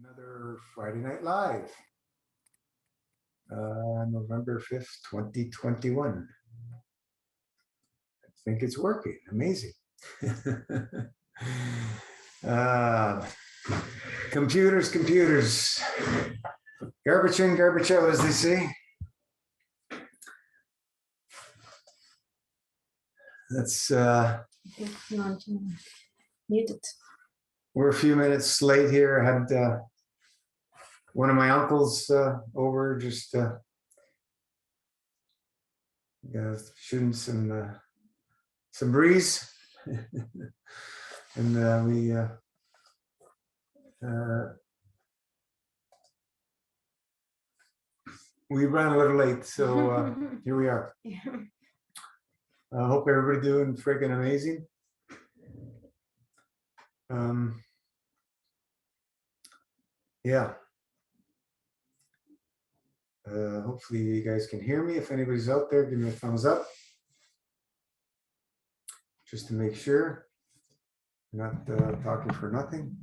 Another Friday Night Live, November 5th, 2021. I think it's working. Amazing. uh, computers. Garbage in, garbage out, as they say. That's If you want to mute it. We're a few minutes late here. I had one of my uncles over, just shooting some breeze, and we ran a little late, so here we are. I hope everybody doing freaking amazing. Yeah. Hopefully you guys can hear me. If anybody's out there, give me a thumbs up, just to make sure I'm not talking for nothing.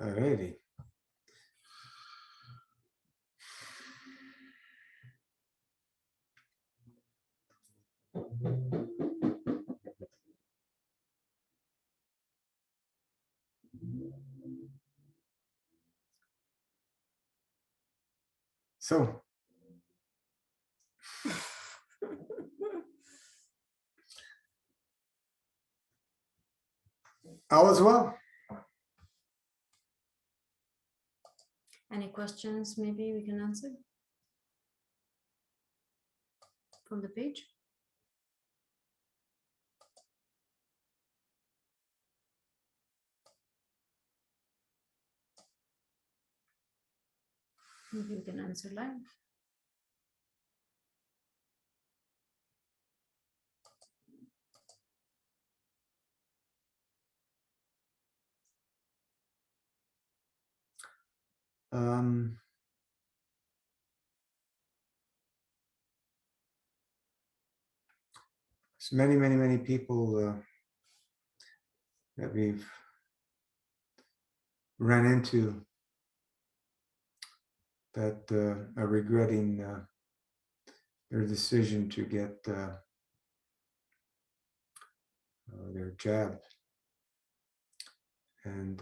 Alrighty. So, all is well. Any questions maybe we can answer from the page? Maybe we can answer live. So many people that we've ran into that are regretting their decision to get their jab. And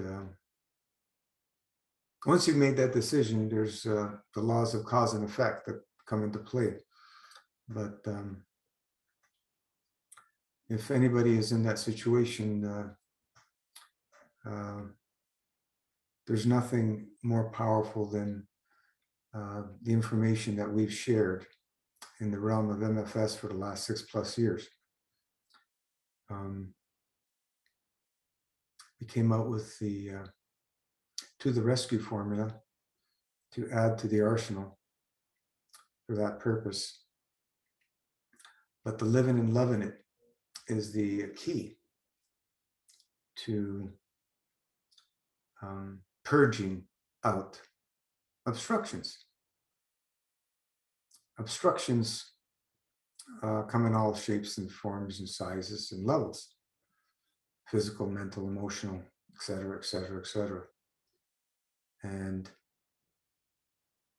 once you've made that decision, there's the laws of cause and effect that come into play. But if anybody is in that situation, there's nothing more powerful than the information that we've shared in the realm of MFS for the last 6+ years. We came out with the To the Rescue formula to add to the arsenal for that purpose. But the living and loving it is the key to purging out obstructions. Obstructions come in all shapes and forms and sizes and levels: physical, mental, emotional, etc., etc., etc. And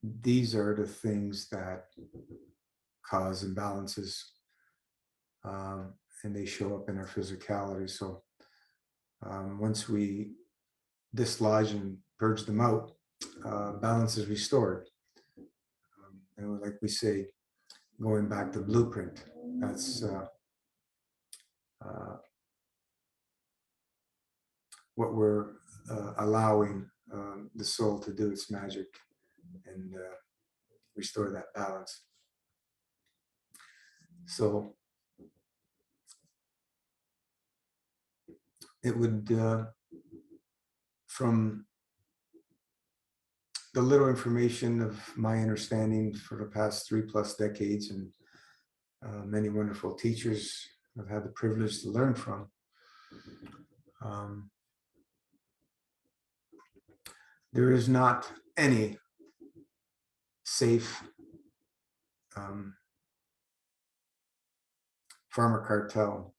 these are the things that cause imbalances, and they show up in our physicality. So once we dislodge and purge them out, balance is restored. And like we say, going back to blueprint, that's what we're allowing the soul to do its magic and restore that balance. So it would, from the little information of my understanding for the past 3+ decades, and many wonderful teachers I've had the privilege to learn from. There is not any safe pharma cartel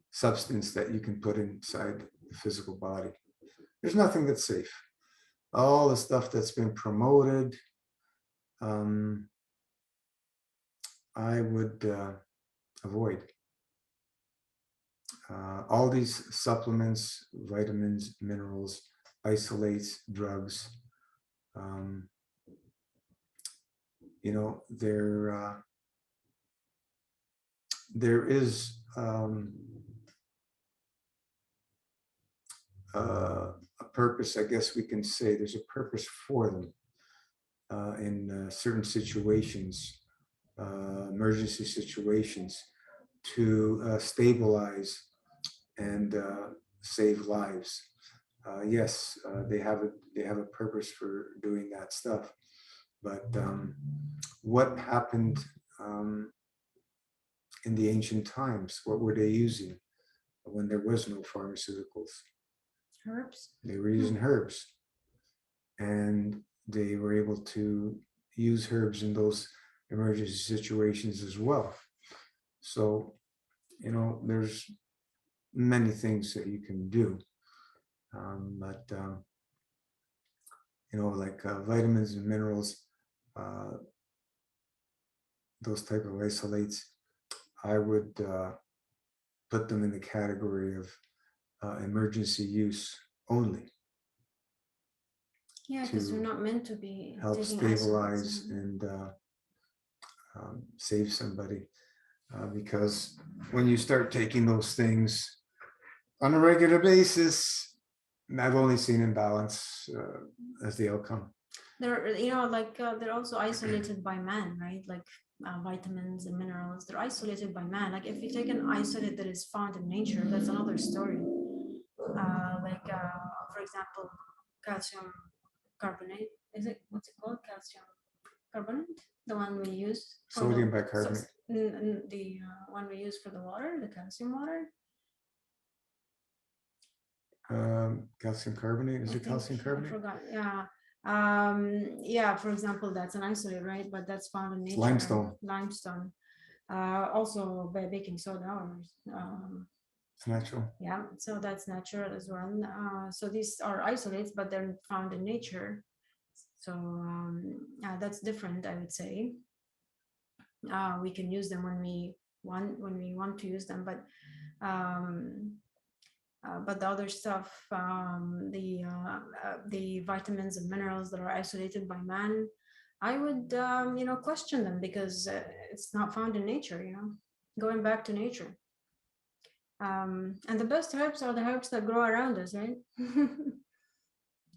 substance that you can put inside the physical body. There's nothing that's safe. All the stuff that's been promoted, I would avoid. All these supplements, vitamins, minerals, isolates, drugs, there is a purpose, I guess we can say. There's a purpose for them in certain situations, emergency situations, to stabilize and save lives. Yes, they have a purpose for doing that stuff. But what happened in the ancient times? What were they using when there was no pharmaceuticals? Herbs. They were using herbs, and they were able to use herbs in those emergency situations as well. So, there's many things that you can do, but like vitamins and minerals, those type of isolates, I would put them in the category of emergency use only. Yeah, because we're not meant to be help taking stabilize isolates. and save somebody. Because when you start taking those things on a regular basis, I've only seen imbalance as the outcome. They're, they're also isolated by man, right? Like vitamins and minerals, they're isolated by man. Like if you take an isolate that is found in nature, that's another story. For example, calcium carbonate. What's it called? Calcium carbonate, the one we use. Sodium bicarbonate. The one we use for the water, the calcium water. Calcium carbonate. Is it calcium carbonate? I forgot. Yeah. Yeah, for example, that's an isolate, right? But that's found in nature. Limestone. Also by baking soda. It's natural. Yeah, so that's natural as well. So these are isolates, but they're found in nature. So that's different, I would say. We can use them when we want to use them, but the other stuff, the vitamins and minerals that are isolated by man, I would question them, because it's not found in nature. Going back to nature. And the best herbs are the herbs that grow around us, right?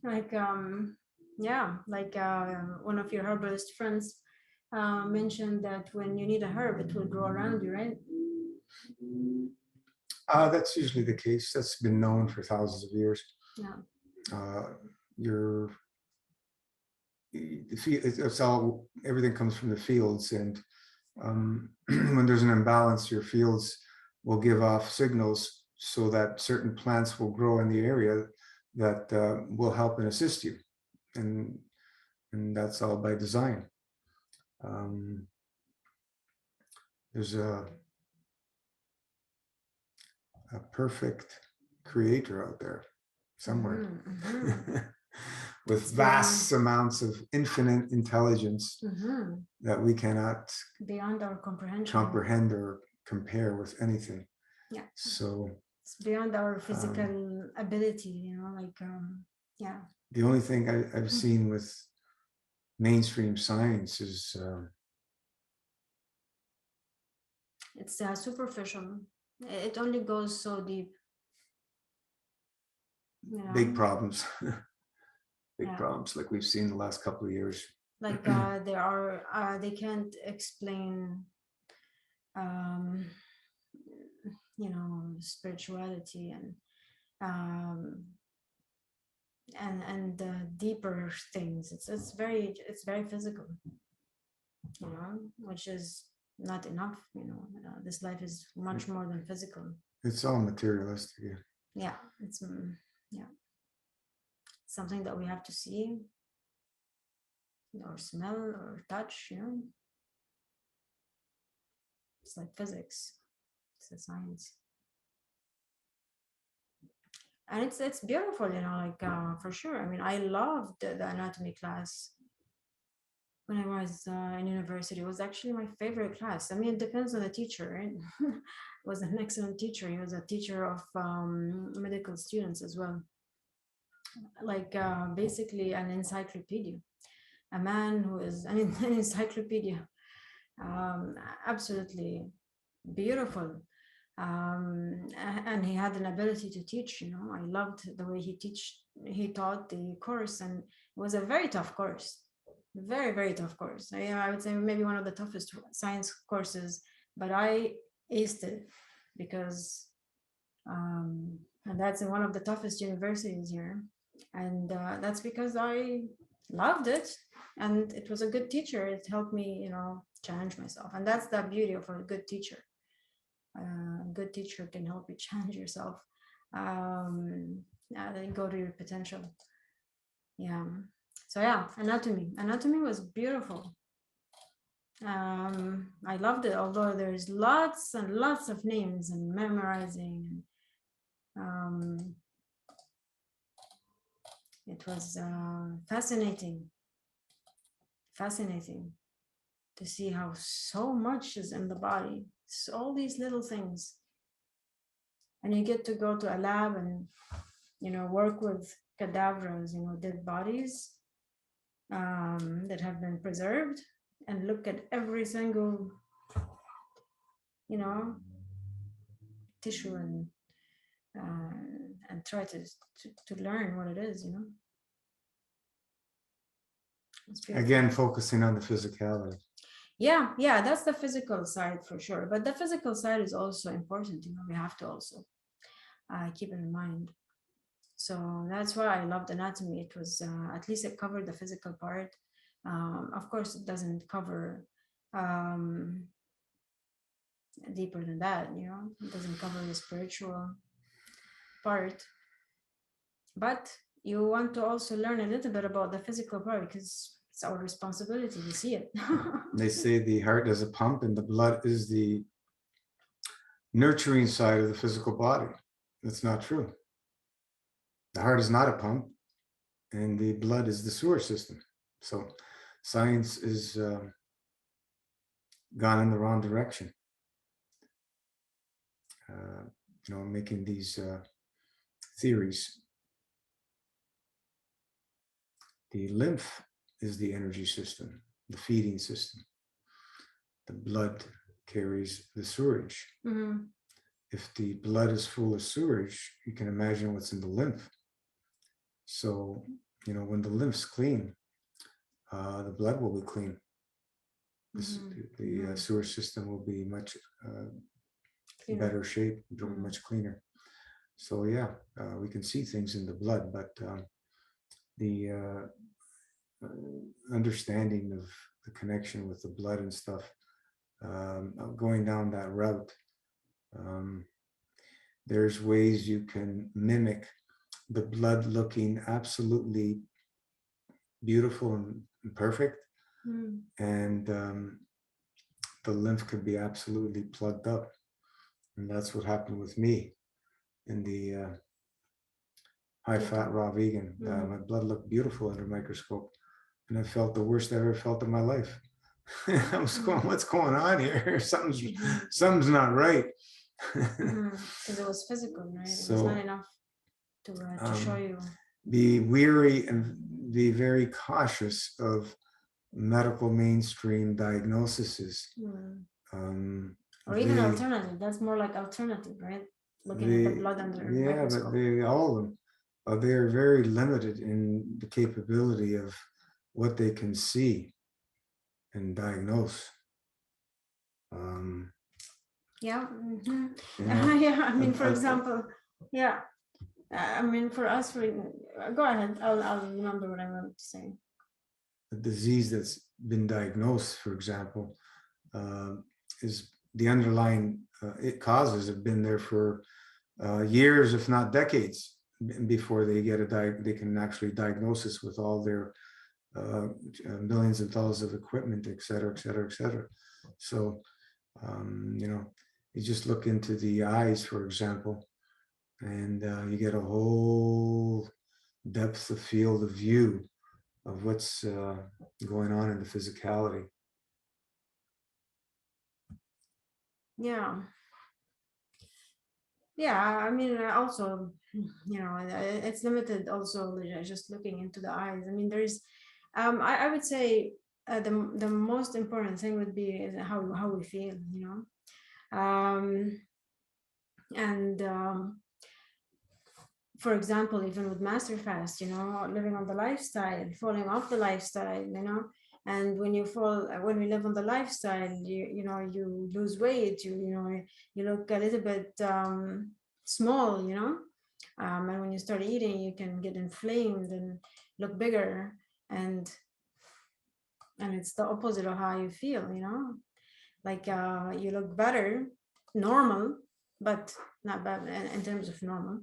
Like one of your herbalist friends mentioned that when you need a herb, it will grow around you, right? That's usually the case. That's been known for thousands of years. Yeah. It's all, everything comes from the fields, and when there's an imbalance, your fields will give off signals so that certain plants will grow in the area that will help and assist you, and that's all by design. There's a perfect creator out there somewhere. Mm-hmm. With vast amounts of infinite intelligence that we cannot beyond our comprehension, comprehend or compare with anything. Yeah. So it's beyond our physical ability, yeah. The only thing I've seen with mainstream science is it's superficial. It only goes so deep. Big problems. Big problems like we've seen the last couple of years. Like they can't explain spirituality and and the deeper things. It's very physical, you know, which is not enough. You know, this life is much more than physical. It's all materialistic. Yeah. Yeah, it's yeah, something that we have to see or smell or touch. You know, it's like physics. It's a science. And it's beautiful, you know, like for sure. I mean, I loved the anatomy class when I was in university. It was actually my favorite class. I mean, it depends on the teacher, right? Was an excellent teacher. He was a teacher of medical students as well, like basically an encyclopedia, a man who is an encyclopedia, um, absolutely beautiful. And he had an ability to teach. You know, I loved the way he taught the course, and it was a very tough course, very tough course. I would say maybe one of the toughest science courses, but I aced it because and that's in one of the toughest universities here, and that's because I loved it, and it was a good teacher. It helped me, you know, challenge myself, and that's the beauty of a good teacher. A good teacher can help you challenge yourself, and go to your potential. Yeah. So yeah, anatomy was beautiful. I loved it, although there's lots and lots of names and memorizing. um, it was fascinating to see how so much is in the body. So all these little things, and you get to go to a lab and, you know, work with cadavers, you know, dead bodies that have been preserved, and look at every single, you know, tissue, and try to learn what it is, you know. It's beautiful. Again, focusing on the physicality. Yeah, that's the physical side for sure, but the physical side is also important, you know. We have to also keep it in mind. So that's why I loved anatomy. It was at least it covered the physical part. Of course, it doesn't cover um, deeper than that, you know. It doesn't cover the spiritual part, but you want to also learn a little bit about the physical part because it's our responsibility to see it. They say the heart is a pump and the blood is the nurturing side of the physical body. That's not true. The heart is not a pump, and the blood is the sewer system. So science is gone in the wrong direction. You know, making these theories. The lymph is the energy system, the feeding system. The blood carries the sewage. Mm-hmm. If the blood is full of sewage, you can imagine what's in the lymph. So, you know, when the lymph's clean, the blood will be clean. The sewer system will be much better shape, much cleaner. So yeah, we can see things in the blood, but the understanding of the connection with the blood and stuff, going down that route, there's ways you can mimic the blood looking absolutely beautiful and perfect, and the lymph could be absolutely plugged up. And that's what happened with me in the high fat raw vegan. My blood looked beautiful under a microscope, and I felt the worst I ever felt in my life. I was going, what's going on here? Something's not right. Because it was physical, right? So, it was not enough to show you. Be weary and be very cautious of medical mainstream diagnoses. Or even alternative. That's more like alternative, right? Looking at the blood under the microscope. But all of them, they're very limited in the capability of what they can see and diagnose. Yeah. Yeah. I mean, for example, yeah. I mean, for us, go ahead. I'll remember what I wanted to say. A disease that's been diagnosed, for example, is the underlying it causes have been there for years, if not decades, before they get they can actually diagnose us with all their millions of dollars of equipment, et cetera, et cetera, et cetera. So, you know, you just look into the eyes, for example, and you get a whole depth of field of view of what's going on in the physicality. Yeah. Yeah, I mean, also, you know, it's limited also just looking into the eyes. I mean, there's, I would say the most important thing would be is how we feel, you know, and for example, even with Masterfast, you know, living on the lifestyle, falling off the lifestyle, you know, and when you fall, when we live on the lifestyle, you know, you lose weight, you know, you look a little bit small, you know, and when you start eating, you can get inflamed and look bigger, and it's the opposite of how you feel, you know, like you look better, normal, but not bad in terms of normal.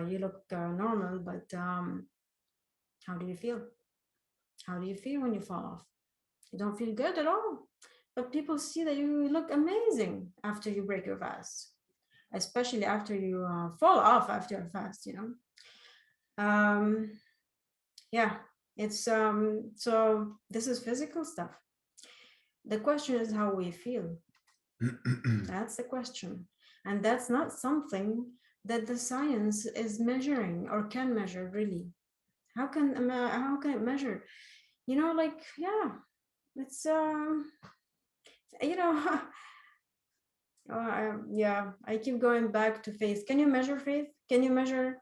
You look normal, but how do you feel? How do you feel when you fall off? You don't feel good at all. But people see that you look amazing after you break your fast, especially after you fall off after a fast, you know. Yeah, it's so this is physical stuff. The question is how we feel. That's the question. And that's not something that the science is measuring or can measure really. How can it measure? You know, like, yeah, it's you know, yeah, I keep going back to faith. Can you measure faith? Can you measure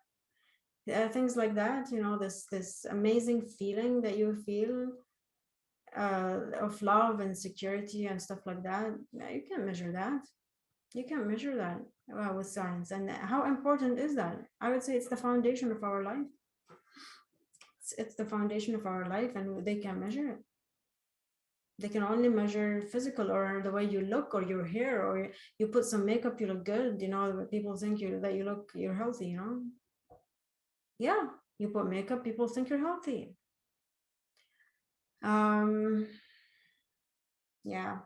things like that? You know, this amazing feeling that you feel of love and security and stuff like that. You can measure that. You can measure that with science. And how important is that? I would say it's the foundation of our life. It's the foundation of our life, and they can measure it. They can only measure physical, or the way you look, or your hair, or you put some makeup, you look good, you know, people think you're healthy, you know. Yeah, you put makeup, people think you're healthy. Yeah.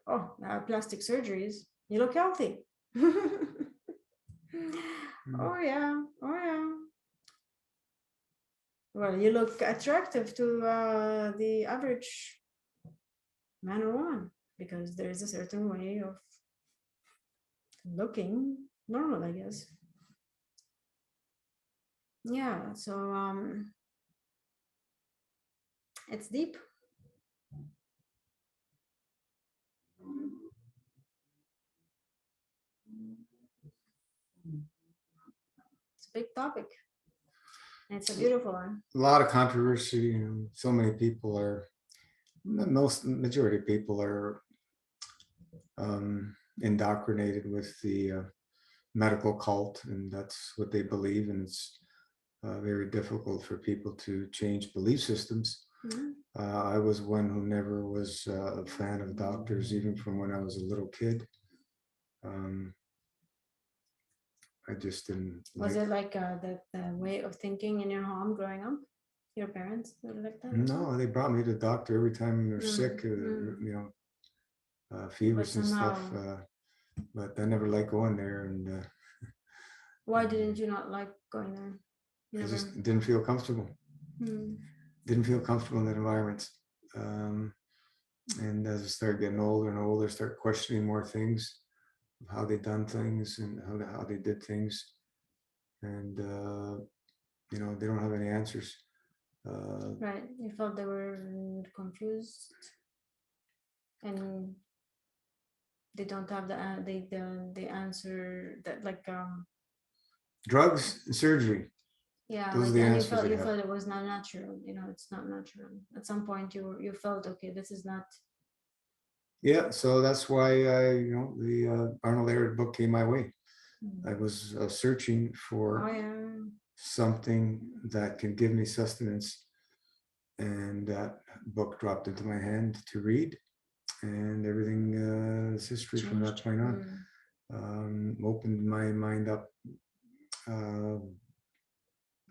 Oh, plastic surgeries, you look healthy. Oh yeah, oh yeah. Well, you look attractive to the average man or woman, because there is a certain way of looking normal, I guess. Yeah, so it's deep. It's a big topic. And it's a beautiful one. A lot of controversy. You know, so many people are, most majority of people are indoctrinated with the medical cult, and that's what they believe. And it's very difficult for people to change belief systems. Mhm. I was one who never was a fan of doctors, even from when I was a little kid. I just didn't Was like. it like the way of thinking in your home growing up? Your parents were like that? No, they brought me to the doctor every time they were sick, Mm. you know, But fevers and stuff. somehow, But I never liked going there, and why didn't you not like going there? You I never. just didn't feel comfortable. Mm. Didn't feel comfortable in that environment. And as I started getting older and older, start questioning more things, how they done things and how they did things, and you know, they don't have any answers. Right. You felt they were confused, and they don't have the answer that, like, Drugs and surgery, yeah, those are like, the and answers they you have. felt it was not natural, you know, it's not natural. At some point you felt, okay, this is not. Yeah, so that's why I, you know, the Arnold Ehret book came my way. I was searching Oh for yeah. something that can give me sustenance, and that book dropped into my hand to read, and everything is history from that Changed. point on. Opened my mind up uh,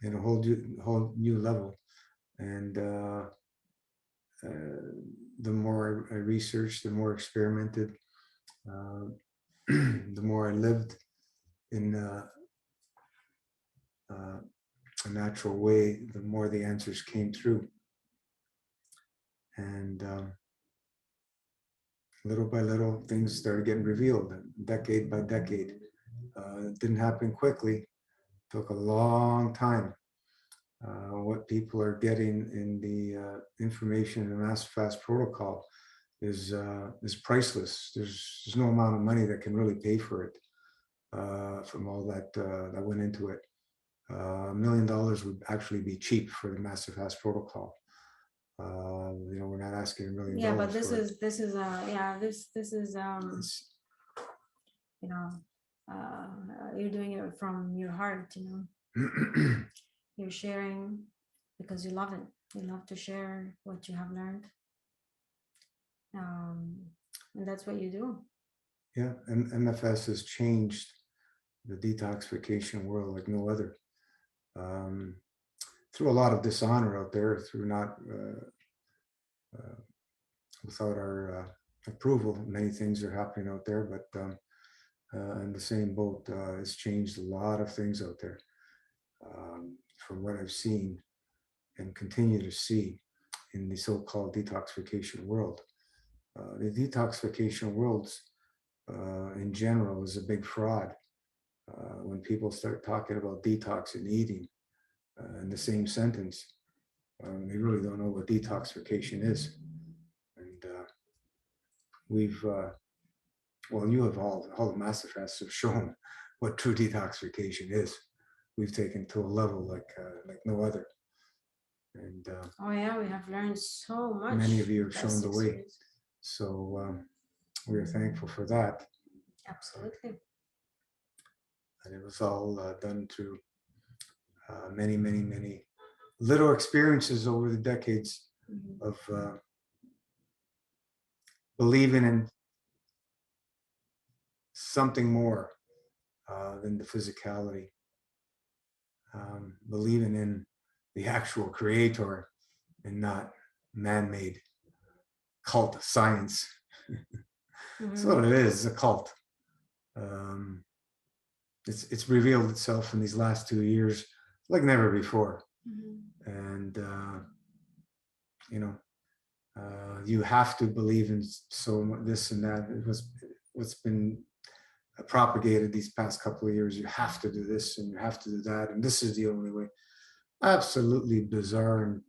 in a whole new level, and the more I researched, the more experimented, the more I lived in a natural way, the more the answers came through. And little by little, things started getting revealed, decade by decade. It didn't happen quickly, took a long time. What people are getting in the information in the Masterfast protocol is priceless. There's no amount of money that can really pay for it, from all that that went into it. $1 million would actually be cheap for the Masterfast protocol. We're not asking $1 million. Yeah, but for it. this is yeah, this is It's- you know, you're doing it from your heart, you know. You're sharing because you love it. You love to share what you have learned. And that's what you do. yeah, and MFS has changed the detoxification world like no other. Through a lot of dishonor out there, through not without our approval, many things are happening out there, but in the same boat, it's changed a lot of things out there, from what I've seen and continue to see in the so-called detoxification world. The detoxification worlds in general is a big fraud. When people start talking about detox and eating in the same sentence, they really don't know what detoxification is. And we've, well, you have all the Masterfasts have shown what true detoxification is. We've taken to a level like no other. And Oh yeah, we have learned so much. many of you have the shown past the 6 way. years. So we are thankful for that. Absolutely. And it was all done through many little experiences over the decades of believing in something more than the physicality, believing in the actual creator and not man-made cult science. That's what it is, a cult. It's revealed itself in these last 2 years like never before. And you have to believe in this and that. It was what's been propagated these past couple of years. You have to do this and you have to do that, and this is the only way. Absolutely bizarre and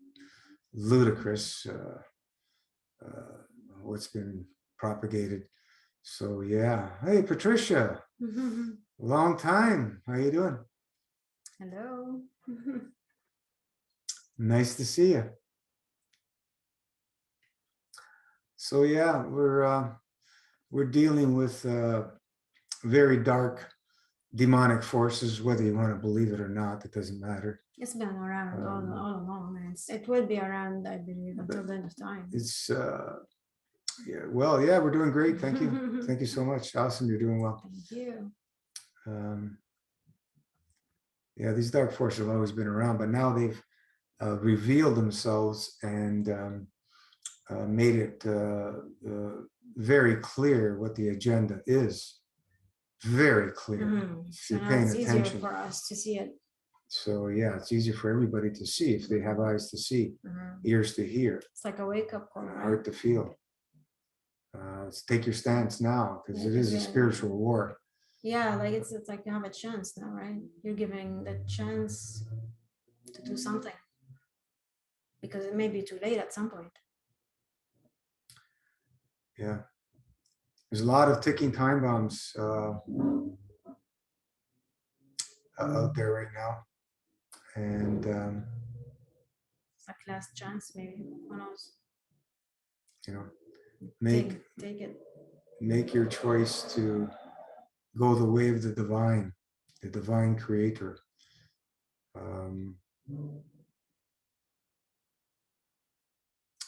ludicrous what's been propagated. So yeah. Hey Patricia, long time. How you doing? Hello. Nice to see you. So yeah, we're dealing with very dark demonic forces, whether you want to believe it or not. It doesn't matter. It's been around all along, and it will be around, I believe, until the end of time. It's yeah, well, yeah, we're doing great. Thank you. Thank you so much. Awesome, you're doing well. Thank you. Yeah, these dark forces have always been around, but now they've revealed themselves and made it very clear what the agenda is. Very clear. If So you're now paying it's easier attention. for us to see it. So yeah, it's easier for everybody to see if they have eyes to see, ears to hear, It's like a wake-up call, right? heart to feel. Take your stance now, because it is a spiritual war. Yeah, like it's like you have a chance now, right? You're giving the chance to do something, because it may be too late at some point. Yeah, there's a lot of ticking time bombs out there right now, and It's like last chance, maybe. Who knows? you know, Take it. make your choice to go the way of the divine creator.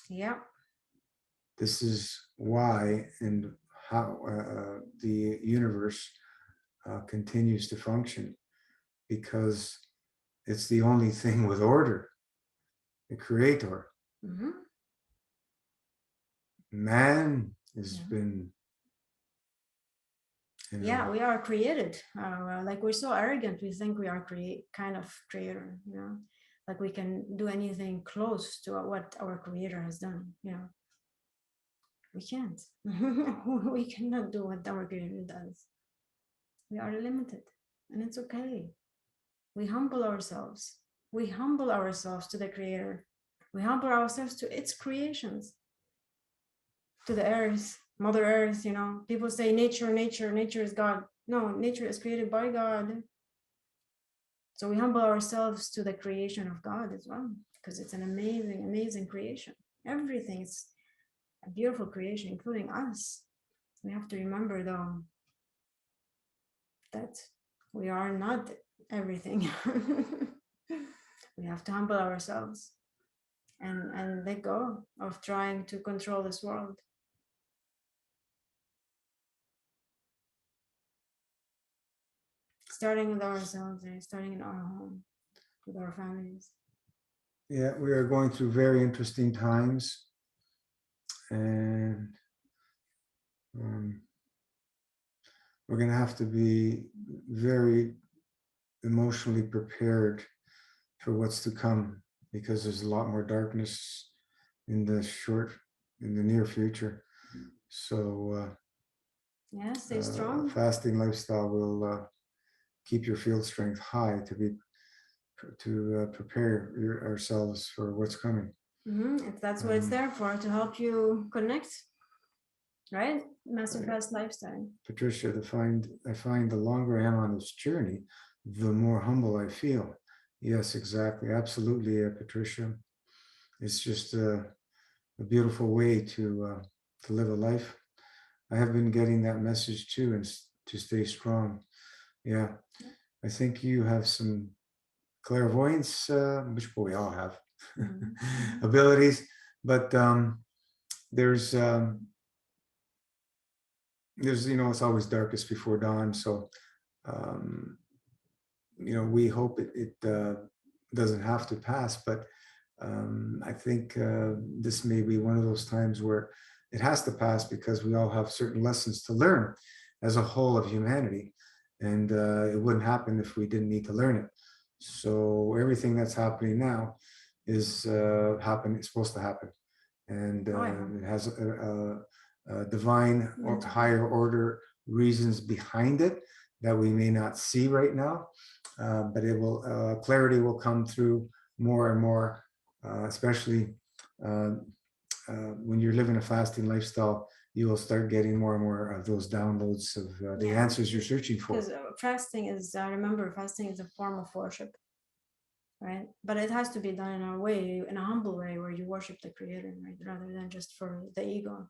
Yeah. This is why and how the universe continues to function, because it's the only thing with order, the creator. Mm-hmm. Man has Yeah. been, Yeah, we are created. Like we're so arrogant, we think we are kind of creator, like we can do anything close to what our creator has done. We can't. We cannot do what our creator does. We are limited, and it's okay. We humble ourselves. We humble ourselves to the creator. We humble ourselves to its creations, to the earth, Mother Earth. People say nature is God. No, nature is created by God. So we humble ourselves to the creation of God as well, because it's an amazing, amazing creation. Everything is a beautiful creation, including us. We have to remember, though, that we are not everything. We have to humble ourselves and let go of trying to control this world. Starting with ourselves and starting in our home, with our families. Yeah, we are going through very interesting times, and we're going to have to be very emotionally prepared for what's to come, because there's a lot more darkness in the near future. So Yeah, stay strong. fasting lifestyle will keep your field strength high to prepare ourselves for what's coming. If that's what it's there for, to help you connect, right? Master Fast Lifestyle. Patricia, I find the longer I am on this journey, the more humble I feel. Yes, exactly. Absolutely, Patricia. It's just a beautiful way to live a life. I have been getting that message too, and to stay strong. Yeah, I think you have some clairvoyance, which we all have, abilities, but there's it's always darkest before dawn. So we hope it doesn't have to pass, but I think this may be one of those times where it has to pass, because we all have certain lessons to learn as a whole of humanity, and it wouldn't happen if we didn't need to learn it. So everything that's happening now is it's supposed to happen, and it has a divine or higher order reasons behind it that we may not see right now, but it will clarity will come through more and more, especially when you're living a fasting lifestyle. You will start getting more and more of those downloads of the answers you're searching for. Because fasting is, remember, fasting is a form of worship, right? But it has to be done in a way, in a humble way, where you worship the creator, right? Rather than just for the ego.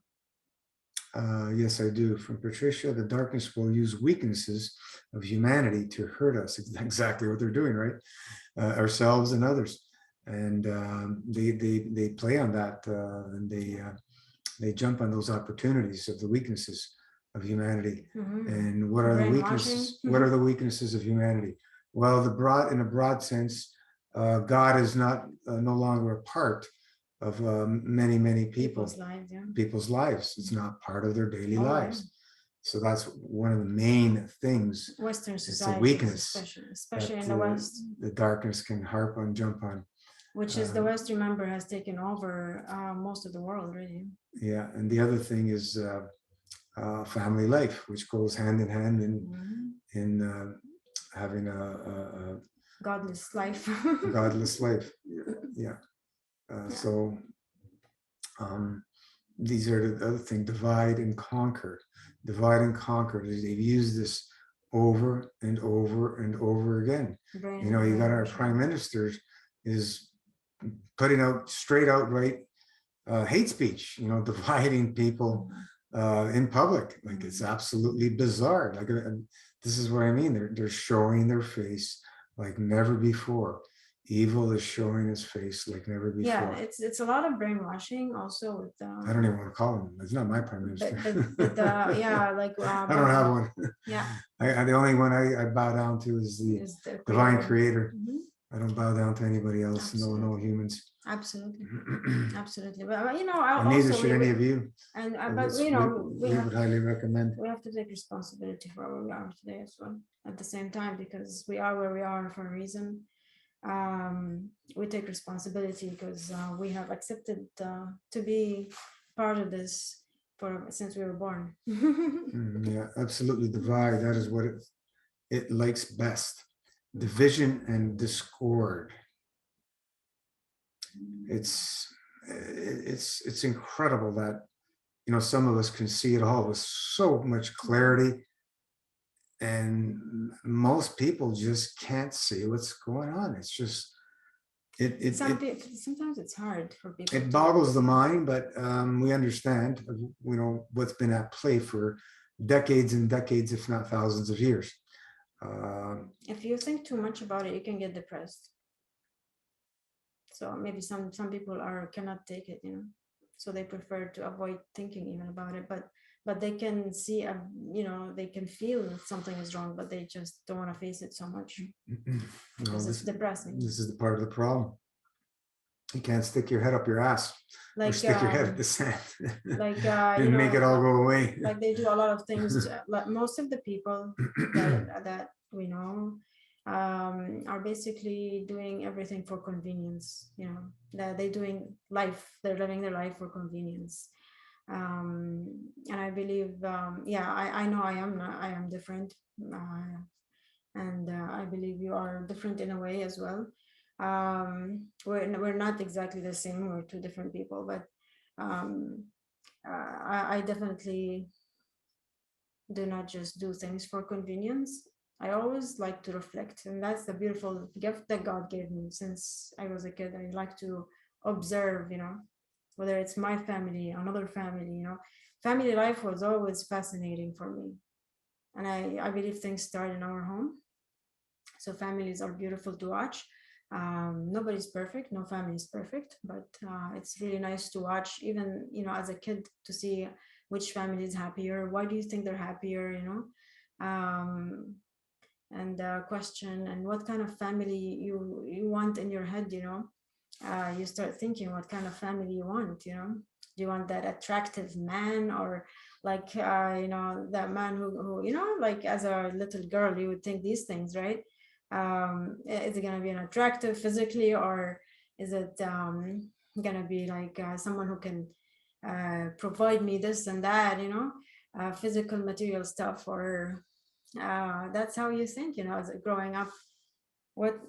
Yes, I do. From Patricia, the darkness will use weaknesses of humanity to hurt us. It's exactly what they're doing, right? Ourselves and others. And they play on that, and they jump on those opportunities of the weaknesses of humanity. And what are the weaknesses? What are the weaknesses of humanity? Well, in a broad sense, God is no longer a part of many people's lives. It's not part of their daily lives. So that's one of the main things. Western society, it's a weakness, especially in the West. The darkness can jump on. Which is the West, remember, has taken over most of the world, really. Yeah, and the other thing is family life, which goes hand in hand in having a godless life. Godless life. Yeah. So these are the other thing: divide and conquer. Divide and conquer. They've used this over and over and over again. You got our prime minister is putting out straight outright hate speech, dividing people in public. Like it's absolutely bizarre. Like this is what I mean. They're showing their face like never before. Evil is showing his face like never Yeah, before. it's a lot of brainwashing also with I don't even want to call him. It's not my prime minister. but yeah, like I don't have one. yeah, The only one I bow down to is the is the divine creator. creator. Mhm. I don't bow down to anybody else. No, no Absolutely. humans. Absolutely, absolutely. But you know, And neither also should any of you. and It but was- you know, we would highly recommend. we have to take responsibility for where we are today as well. At the same time, because we are where we are for a reason. We take responsibility because we have accepted to be part of this for since we were born. Yeah, absolutely. Divide. That is what it likes best. Division and discord. It's incredible that some of us can see it all with so much clarity, and most people just can't see what's going on. It's just Sometimes it's hard for people. it boggles the mind, but we understand what's been at play for decades and decades, if not thousands of years. If you think too much about it, you can get depressed. So maybe some people cannot take it, so they prefer to avoid thinking even about it. But they can see, they can feel that something is wrong, but they just don't want to face it so much because it's depressing. This is the part of the problem. You can't stick your head up your ass or stick your head at the sand and make it all go away. Like they do a lot of things. Like most of the people that we know are basically doing everything for convenience. That they're doing life. They're living their life for convenience. And I believe, I know I am different, and I believe you are different in a way as well. We're not exactly the same. We're two different people, but I definitely do not just do things for convenience. I always like to reflect, and that's the beautiful gift that God gave me since I was a kid. I like to observe, whether it's my family, another family, family life was always fascinating for me. And I believe things start in our home. So families are beautiful to watch. Nobody's perfect, no family is perfect, but it's really nice to watch, even as a kid, to see which family is happier. Why do you think they're happier? And question, and what kind of family you want in your head. You start thinking what kind of family you want. Do you want that attractive man, or like that man who like as a little girl you would think these things, right? Is it going to be an attractive physically, or is it going to be like someone who can provide me this and that, physical material stuff, or that's how you think, as growing up, what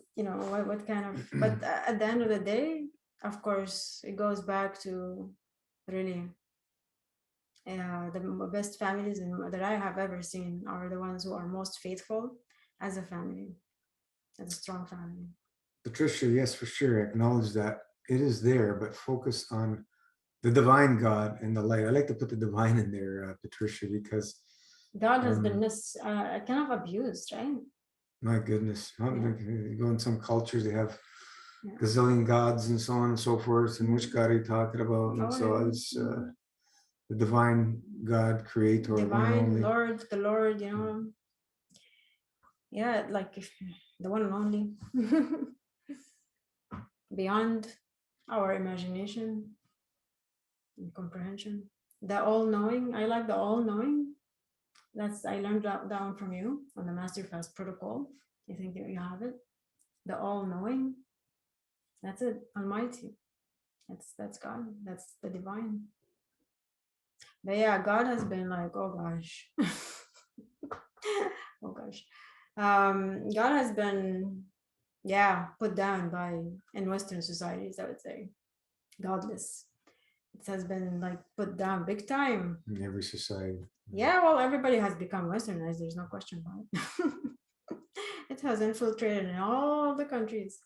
kind of, but at the end of the day, of course, it goes back to really the best families that I have ever seen are the ones who are most faithful as a family. That's a strong family. Patricia, yes, for sure. Acknowledge that it is there, but focus on the divine God and the light. I like to put the divine in there, Patricia, because God has been kind of abused, right? My goodness. You go in some cultures, they have gazillion gods and so on and so forth. And which God are you talking about? And so it's the divine God, creator, divine Lord, the Lord, yeah, like the one and only, beyond our imagination and comprehension, the all-knowing. I like the all-knowing. I learned that down from you on the Master Fast Protocol. I think that you have it. The all-knowing. That's it. Almighty. That's God. That's the divine. But yeah, God has been like, oh gosh. Oh gosh. God has been, put down in Western societies, I would say. Godless. It has been like put down big time. In every society. Yeah, well, everybody has become Westernized. There's no question about it. It has infiltrated in all the countries.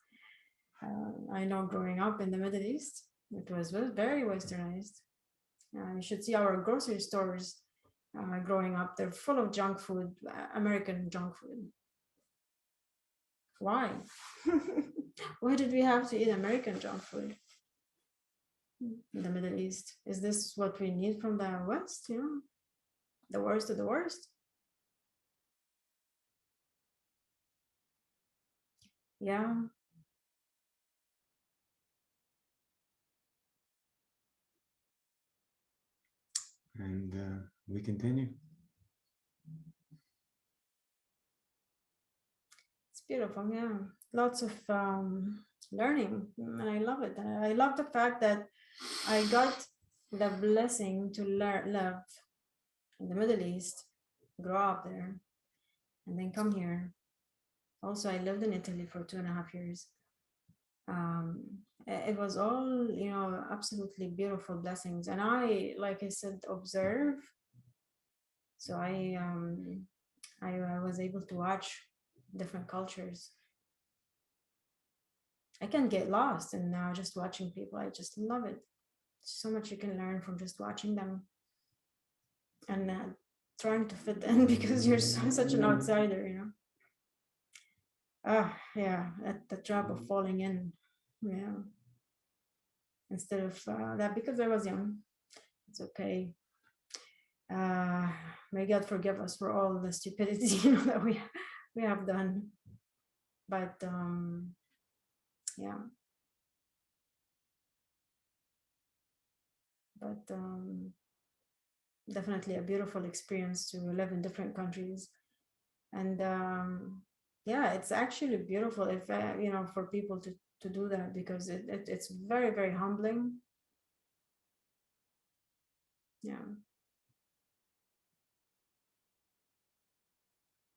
I know growing up in the Middle East, it was very Westernized. You should see our grocery stores growing up. They're full of junk food, American junk food. Why? Why did we have to eat American junk food in the Middle East? Is this what we need from the West? You know, the worst of the worst. Yeah. And we continue. It's beautiful. Yeah. Lots of learning. And I love it. I love the fact that I got the blessing to live in the Middle East, grow up there, and then come here. Also, I lived in Italy for 2.5 years. It was all, you know, absolutely beautiful blessings. And I, like I said, observe. So I was able to watch different cultures. I can get lost in now just watching people. I just love it. So much you can learn from just watching them and trying to fit in because you're such an outsider, you know. Yeah, at the trap of falling in. Yeah. Instead of that, because I was young, it's okay. May God forgive us for all the stupidity, you know, that we have done. But yeah. But definitely a beautiful experience to live in different countries. And yeah, it's actually beautiful if you know, for people to do that, because it's very, very humbling. Yeah,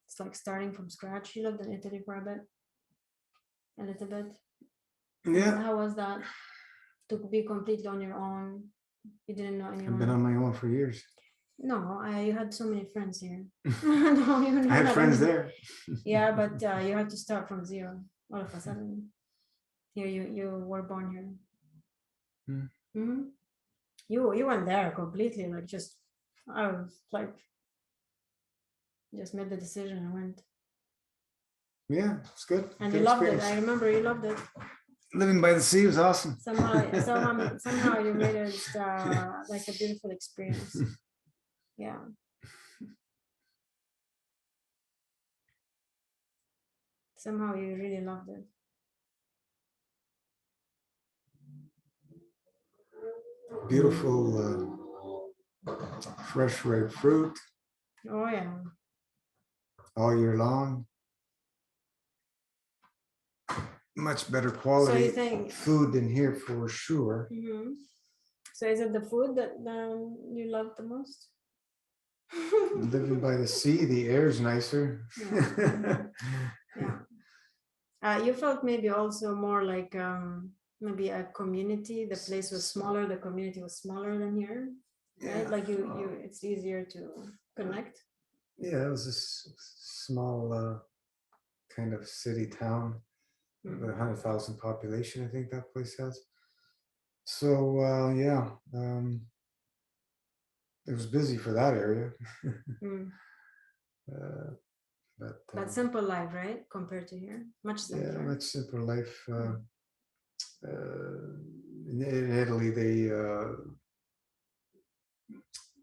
it's like starting from scratch. You lived in Italy for a little bit. And Yeah, how was that to be completely on your own? You didn't know I've been anyone? on my own for years. No, you had so many friends here. No, you I had not friends any- there. Yeah, but you had to start from zero all of a sudden. Here, you were born here. Mm-hmm. You went there completely, like, just I was like, just made the decision and went. Yeah, it's good. And Good you loved it. experience. I remember you loved it. Living by the sea was awesome. Somehow you made it like a beautiful experience. Yeah. Somehow you really loved it. Beautiful fresh red fruit Oh yeah. all year long. Much better So quality you think? food than here for sure. Mm-hmm. So is it the food that you love the most? Living by the sea, the air is nicer. Yeah. You felt maybe also more like maybe a community. The place was smaller. The community was smaller than here, right? Yeah. Like it's easier to connect. Yeah, it was a small kind of city town, about 100,000 population, I think that place has. So yeah, it was busy for that area. But simple life, right? Compared to here, much simpler. Yeah, much simpler life. In Italy,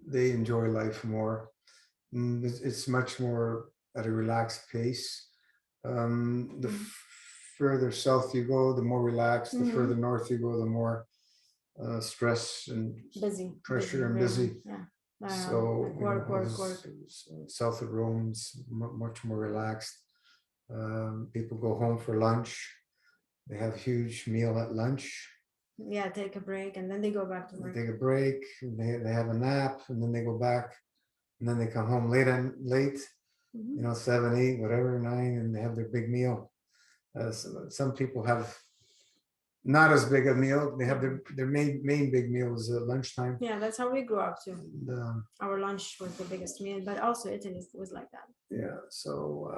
they enjoy life more. It's much more at a relaxed pace. The further south you go, the more relaxed. The further north you go, the more stress and busy, pressure and really. busy. Yeah. So Like work. South of Rome's much more relaxed. People go home for lunch. They have a huge meal at lunch. Yeah, take a break and then they go back to work. They take a break, they have a nap, and then they go back, and then they come home late, you know, 7, 8, whatever, 9, and they have their big meal. Some people have not as big a meal. They have their main big meals at lunchtime. Yeah, that's how we grew up too. And, our lunch was the biggest meal, but also Italy was like that. Yeah, so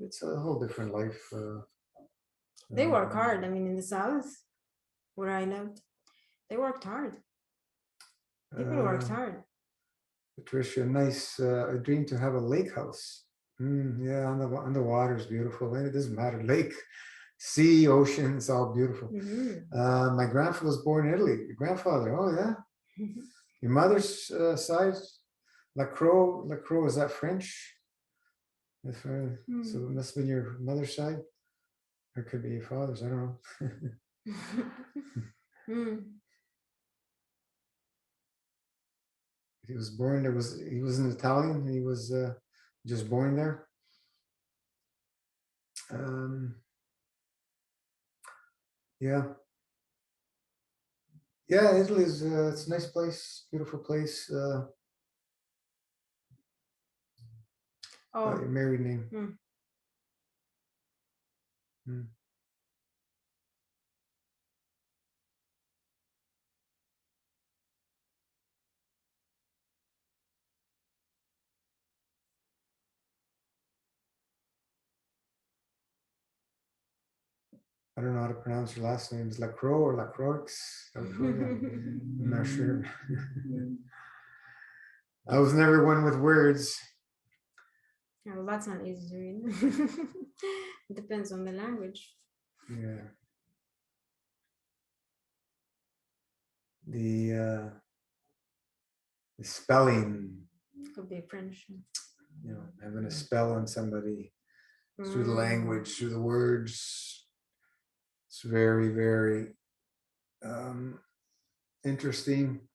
it's a whole different life. They work hard. I mean, in the south, where I lived, they worked hard. People worked hard. Patricia, nice. A dream to have a lake house. Yeah, on the water is beautiful. And it doesn't matter. Lake, sea, ocean, it's all beautiful. My grandfather was born in Italy. Your grandfather, oh yeah. Your mother's side, Lacroix, is that French? So it must have been your mother's side. Or it could be your father's, I don't know. He was born, he was an Italian, he was just born there. Yeah. Yeah, Italy is it's a nice place, beautiful place. Your married name. I don't know how to pronounce your last name. Is Lacroix or Lacroix? I'm not sure. I was never one with words. Yeah, well, that's not easy to read. It depends on the language. Yeah. The spelling. Could be French. You know, having a spell on somebody through the language, through the words. It's very, very interesting.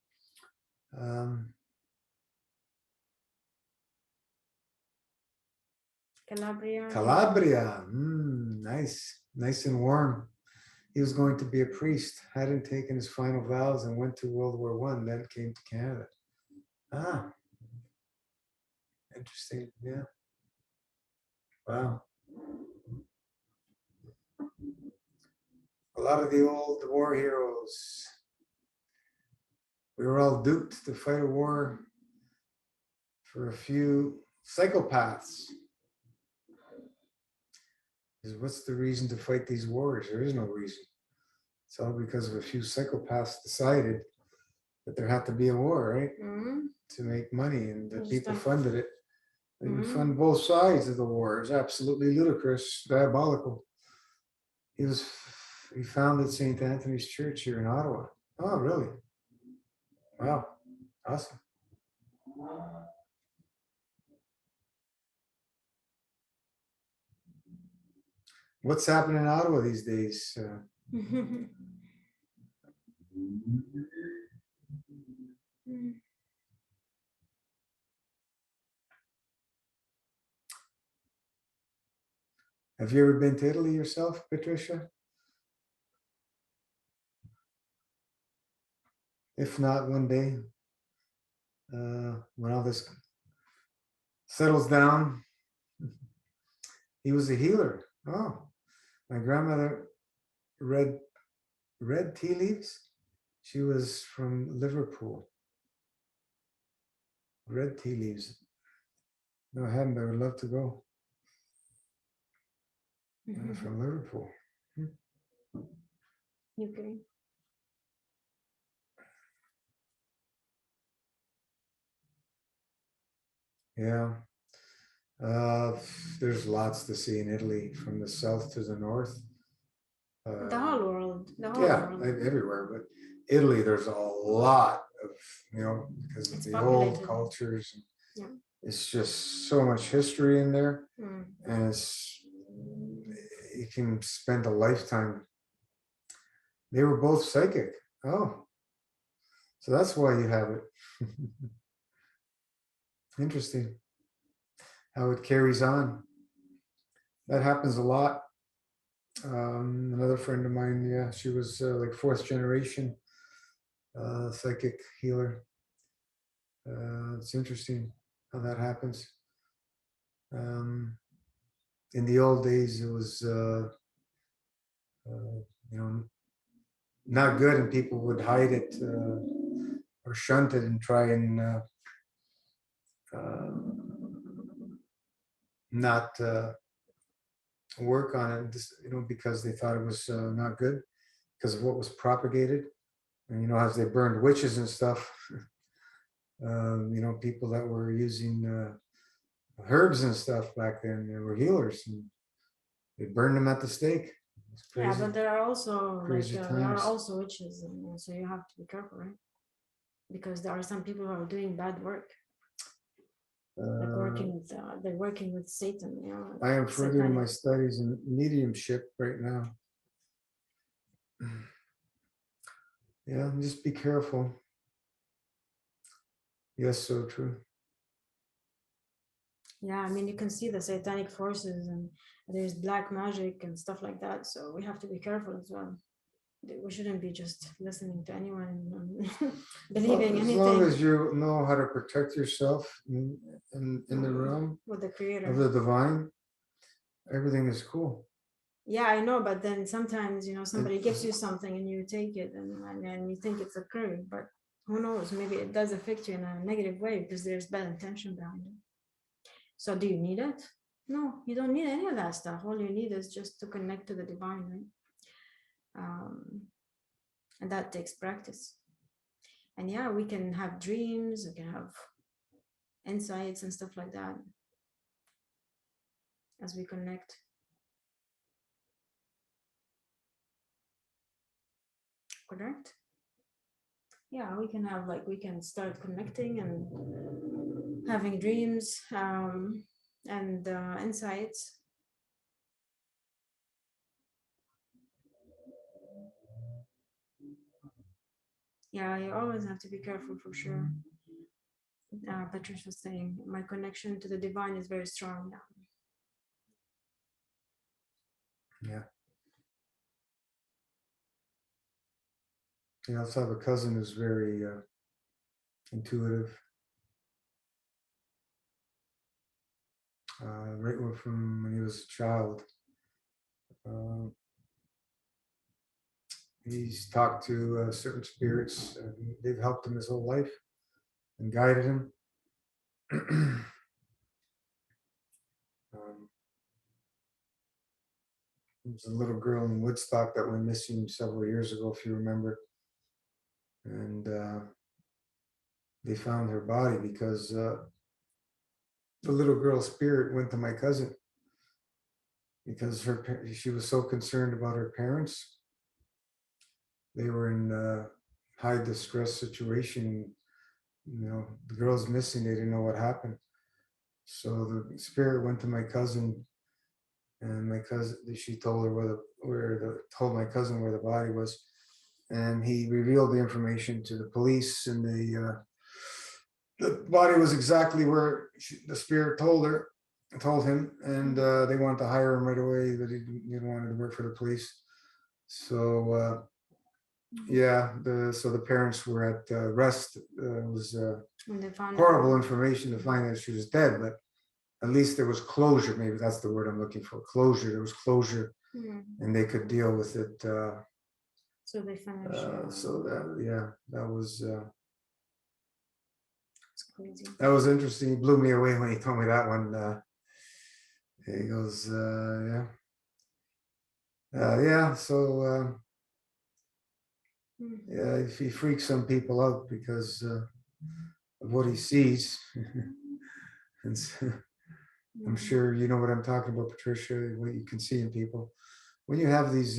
Calabria, nice and warm. He was going to be a priest, hadn't taken his final vows and went to World War I, then came to Canada. Interesting, yeah. Wow. A lot of the old war heroes. We were all duped to fight a war for a few psychopaths. What's the reason to fight these wars? There is no reason. It's all because of a few psychopaths decided that there had to be a war, right? To make money, and the people funded it. They would fund both sides of the war. It was absolutely ludicrous, diabolical. He founded St. Anthony's Church here in Ottawa. Oh, really? Wow, awesome. What's happening in Ottawa these days? Have you ever been to Italy yourself, Patricia? If not, one day, when all this settles down. He was a healer. Oh, my grandmother read tea leaves. She was from Liverpool. Red tea leaves. No, I haven't, but I would love to go. From Liverpool. Okay. Yeah. There's lots to see in Italy, from the south to the north. The whole world. Everywhere. But Italy, there's a lot of, because of the old cultures. Yeah. It's just so much history in there. And you can spend a lifetime. They were both psychic. Oh, so that's why you have it. Interesting how it carries on. That happens a lot. Another friend of mine, yeah, she was like fourth generation psychic healer. It's interesting how that happens. In the old days, it was not good, and people would hide it or shunt it and try and not work on it, because they thought it was not good because of what was propagated. And as they burned witches and stuff, People that were using herbs and stuff back then, they were healers, and they burned them at the stake. It's Yeah, crazy. but there are also Crazy there are times. also witches, and so you have to be careful, right? Because there are some people who are doing bad work, like they're working with Satan. I am furthering my satanic. studies in mediumship right now. Yeah, just be careful. Yes, so true. Yeah, I mean, you can see the satanic forces, and there's black magic and stuff like that. So we have to be careful as well. We shouldn't be just listening to anyone and believing As long anything as you know how to protect yourself in the realm with the of creator. the divine, everything is cool. Yeah, I know, but then sometimes somebody gives you something and you take it, and you think it's occurring, but who knows? Maybe it does affect you in a negative way because there's bad intention behind it. So do you need it? No, you don't need any of that stuff. All you need is just to connect to the divine, right? And that takes practice. And yeah, we can have dreams, we can have insights and stuff like that as we connect. Correct? Yeah, we can start connecting and having dreams and insights. Yeah, you always have to be careful for sure. Patricia was saying my connection to the divine is very strong now. Yeah. I also have a cousin who's very intuitive. Right from when he was a child. He's talked to certain spirits, and they've helped him his whole life and guided him. There was a little girl in Woodstock that went missing several years ago, if you remember. And they found her body because the little girl's spirit went to my cousin because she was so concerned about her parents. They were in a high distress situation. The girl's missing. They didn't know what happened. So the spirit went to my cousin, and my cousin, she told her told my cousin where the body was, and he revealed the information to the police, and the body was exactly where the spirit told him, and they wanted to hire him right away, but he didn't want to work for the police. So yeah, so the parents were at rest. It was horrible information to find that she was dead, but at least there was closure. Maybe that's the word I'm looking for. Closure. There was closure, and they could deal with it. So they finished. So that was. It's crazy. That was interesting. He blew me away when he told me that one. He goes, yeah. So yeah, he freaks some people out because of what he sees. And so, I'm sure you know what I'm talking about, Patricia. What you can see in people when you have these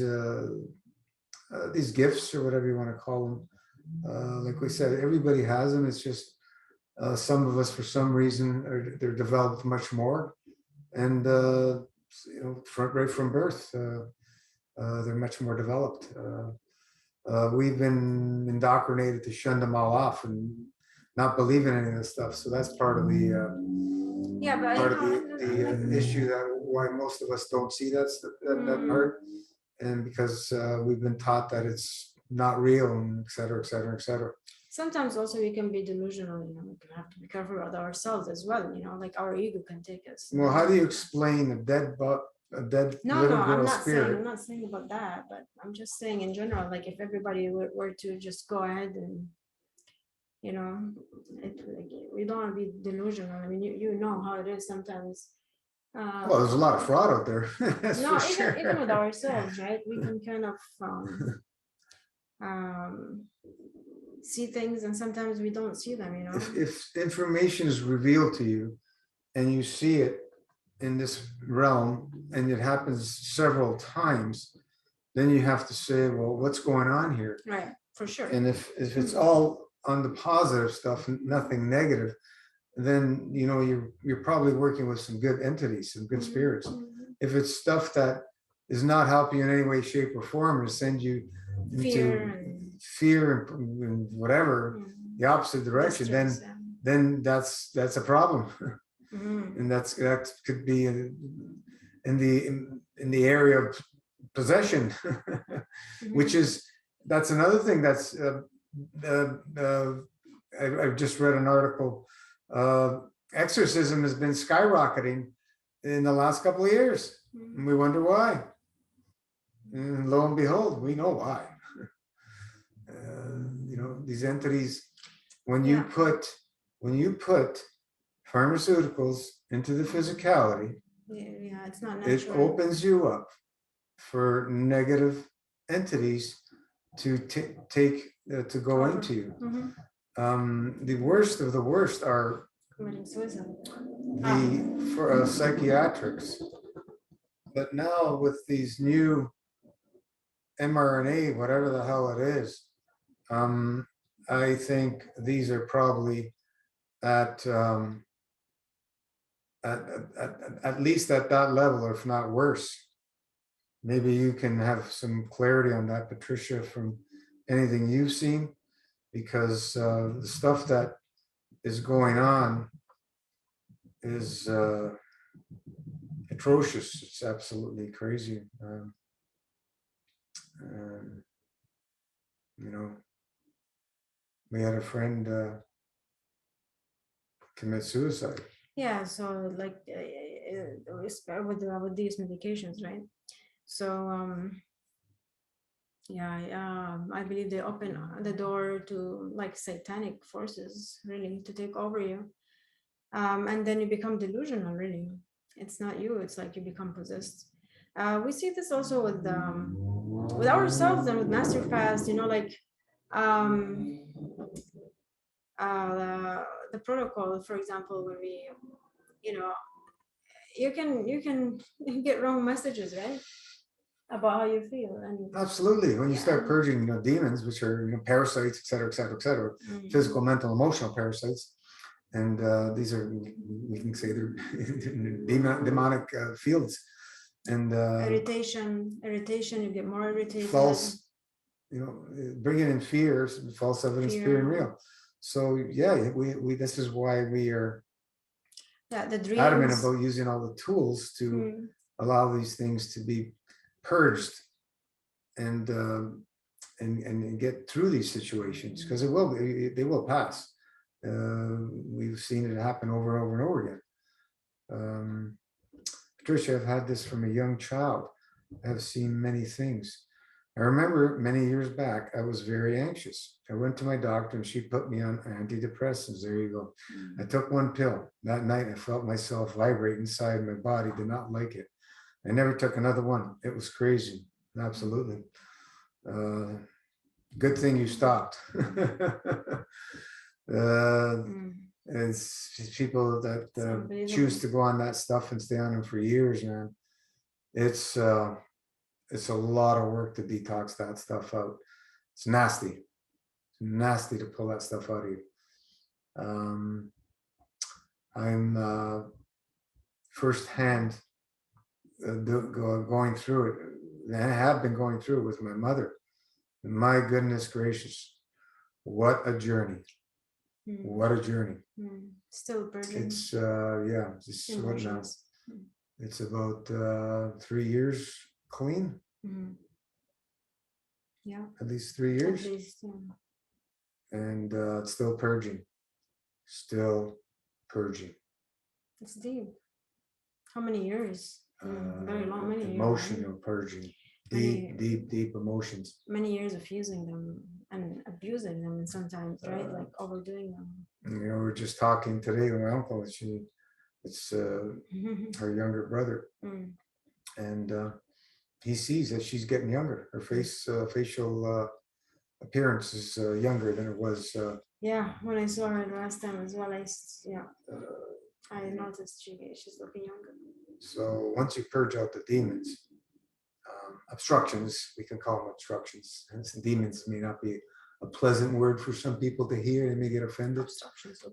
gifts or whatever you want to call them. Like we said, everybody has them. It's just some of us, for some reason, they're developed much more, and right from birth, they're much more developed. We've been indoctrinated to shun them all off and not believe in any of this stuff. So that's part of the issue, that why most of us don't see that part, and because we've been taught that it's not real, and et cetera, et cetera, et cetera. Sometimes also we can be delusional, we can have to be careful about ourselves as well, like our ego can take us. Well, how do you explain a dead little girl spirit? I'm not saying about that, but I'm just saying in general, like if everybody were to just go ahead and we don't want to be delusional. I mean, you know how it is sometimes. Well, there's a lot of fraud out there. No, even with ourselves, right? We can kind of see things and sometimes we don't see them, you know. if information is revealed to you and you see it in this realm and it happens several times, then you have to say, well, what's going on here? Right, for sure. And if it's all on the positive stuff, nothing negative, then you're probably working with some good entities, some good spirits. If it's stuff that is not helping you in any way, shape, or form, to send you into fear and whatever, the opposite direction, then that's a problem. And that could be in the area of possession, which is, that's another thing that's I've just read an article. Exorcism has been skyrocketing in the last couple of years, and we wonder why. And lo and behold, we know why. These entities, when you put pharmaceuticals into the physicality, it's not it natural. opens you up for negative entities to go into you. The worst of the worst are Committing suicide. for psychiatrics. But now with these new mRNA, whatever the hell it is, I think these are probably at least at that level, if not worse. Maybe you can have some clarity on that, Patricia, from anything you've seen, because the stuff that is going on is atrocious. It's absolutely crazy. We had a friend commit suicide. Yeah, so like with these medications, right? So I believe they open the door to like satanic forces really to take over you, and then you become delusional. Really, it's not you. It's like you become possessed. We see this also with ourselves and with Master Fast. Like the protocol, for example, when we, you can get wrong messages, right? About how you feel. And absolutely, when you start purging demons, which are parasites, et cetera, physical, mental, emotional parasites, and these are, we can say, they're demonic fields. And irritation, you get more irritated. False, bringing in fears, false evidence, fear and real. So yeah, we this is why we are the dreams, adamant about using all the tools to allow these things to be purged and get through these situations, because they will pass. We've seen it happen over and over and over again. Patricia, I've had this from a young child. I've seen many things. I remember many years back, I was very anxious. I went to my doctor and she put me on antidepressants. There you go. I took one pill. That night, I felt myself vibrate inside my body. Did not like it. I never took another one. It was crazy. Absolutely. Good thing you stopped. It's people that choose to go on that stuff and stay on them for years, man. It's a lot of work to detox that stuff out. It's nasty. It's nasty to pull that stuff out of you. I'm firsthand going through it. And I have been going through it with my mother. And my goodness gracious, what a journey. What a journey. Still burning. It's what now? It's about 3 years clean. Yeah, at least 3 years. At least, yeah. And it's still purging. It's deep. How many years? Very long, many years. Emotional purging. Deep emotions. Many years of using them and abusing them, and sometimes, right, like overdoing them. We're just talking today with my uncle. It's her younger brother, and he sees that she's getting younger. Her facial appearance is younger than it was. Yeah, when I saw her last time as well, yeah, I noticed she's looking younger. So once you purge out the demons, obstructions, we can call them obstructions. And demons may not be a pleasant word for some people to hear. They may get offended.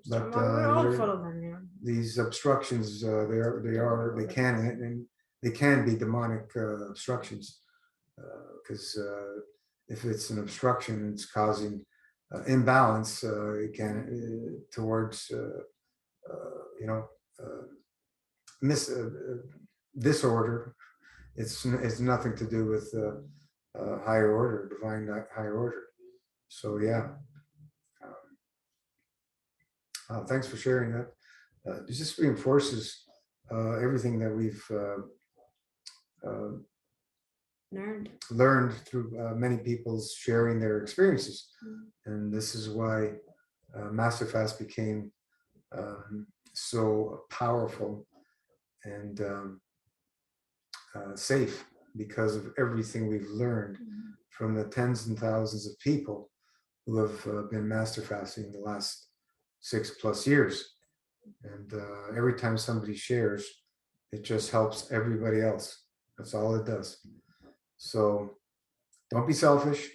But we're all full of them, yeah. These obstructions, they can be demonic obstructions, because if it's an obstruction, it's causing imbalance. It can towards disorder. It's nothing to do with higher order, divine higher order. So yeah. Thanks for sharing that. It just reinforces everything that we've learned through many people's sharing their experiences. And this is why Master Fast became so powerful and safe, because of everything we've learned from the tens and thousands of people who have been Master Fasting in the last 6+ years. And every time somebody shares, it just helps everybody else. That's all it does. So don't be selfish.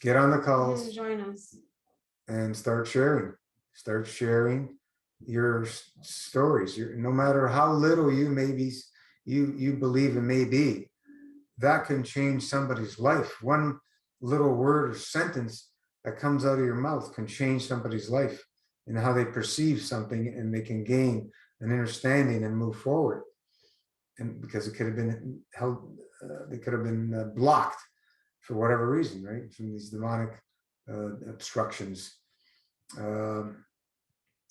Get on the calls. Join us. And start sharing. Start sharing your stories. No matter how little you believe it may be, that can change somebody's life. One little word or sentence that comes out of your mouth can change somebody's life and how they perceive something, and they can gain an understanding and move forward. And because it could have been held, they could have been blocked for whatever reason, right? From these demonic obstructions.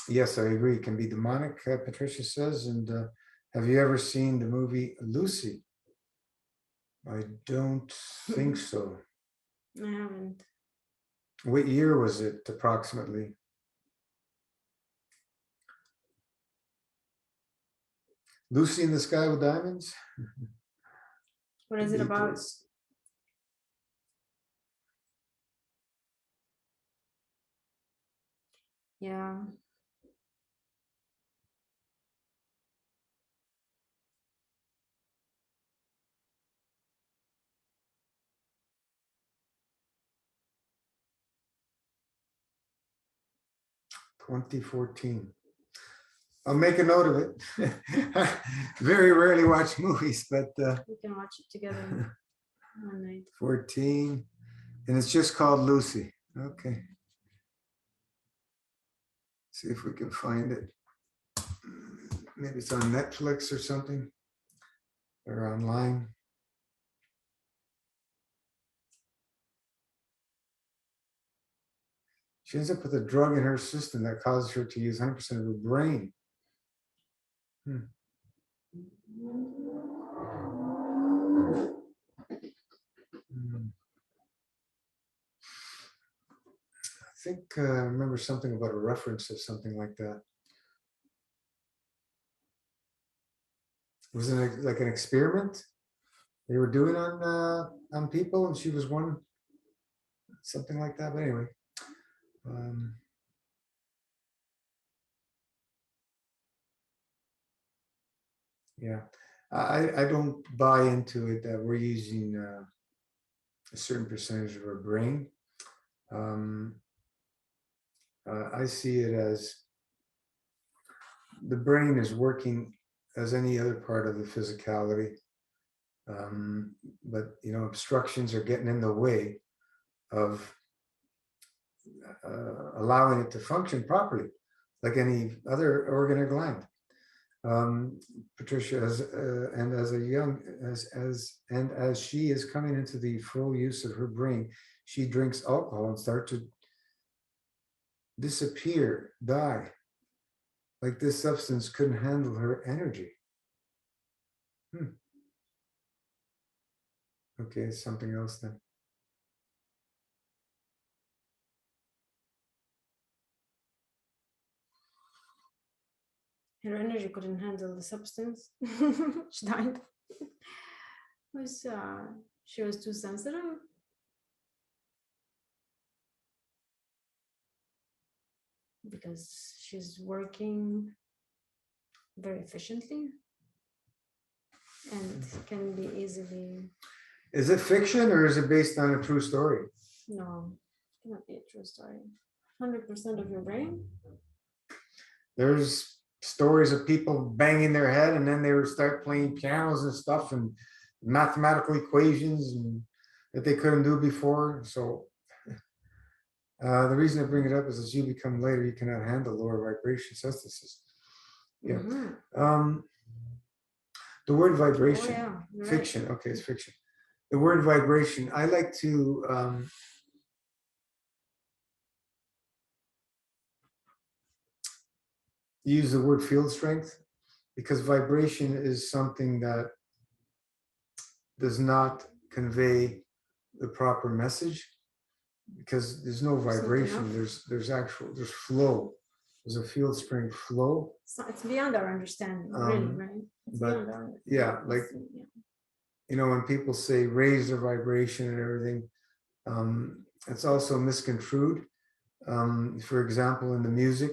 Yes, I agree. It can be demonic, Patricia says. And have you ever seen the movie Lucy? I don't think so. I haven't. What year was it approximately? Lucy in the Sky with Diamonds? What is it about? Yeah. $2014. I'll make a note of it. Very rarely watch movies, but we can watch it together one night. 14, and it's just called Lucy. Okay. See if we can find it. Maybe it's on Netflix or something, or online. She ends up with a drug in her system that causes her to use 100% of her brain. I think I remember something about a reference of something like that. Was it like an experiment they were doing on people, and she was one, something like that. But anyway, yeah, I don't buy into it that we're using a certain percentage of our brain. I see it as the brain is working as any other part of the physicality. But obstructions are getting in the way of allowing it to function properly, like any other organ or gland. Patricia, as she is coming into the full use of her brain, she drinks alcohol and starts to disappear, die. Like this substance couldn't handle her energy. Okay, something else then. Her energy couldn't handle the substance. She died. She was too sensitive. because she's working very efficiently and can be easily, Is it fiction or is it based on a true story? no, cannot be a true story. 100% of your brain? There's stories of people banging their head and then they would start playing pianos and stuff and mathematical equations and that they couldn't do before. So the reason I bring it up is as you become later, you cannot handle lower vibration substances. Yeah. Mhm. The word Oh vibration, yeah, you're right. fiction. Okay, it's fiction. The word vibration, I like to use the word field strength because vibration is something that does not convey the proper message because there's no It's not vibration. enough. There's flow. There's a field strength flow. It's beyond our understanding, really, right? It's But beyond our yeah, like yeah. you know, when people say raise their vibration and everything, it's also misconstrued. For example, in the music,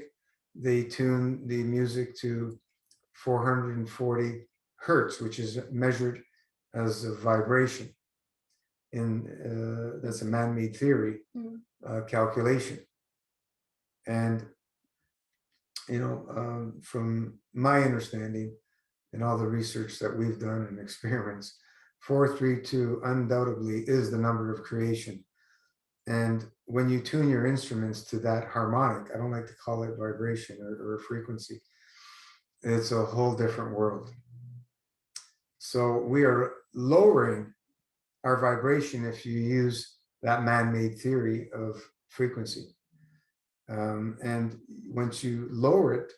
they tune the music to 440 hertz, which is measured as a vibration. That's a man-made theory calculation. And you know, from my understanding and all the research that we've done and experiments, 432 undoubtedly is the number of creation. And when you tune your instruments to that harmonic, I don't like to call it vibration or frequency, it's a whole different world. So we are lowering our vibration if you use that man-made theory of frequency. And once you lower it,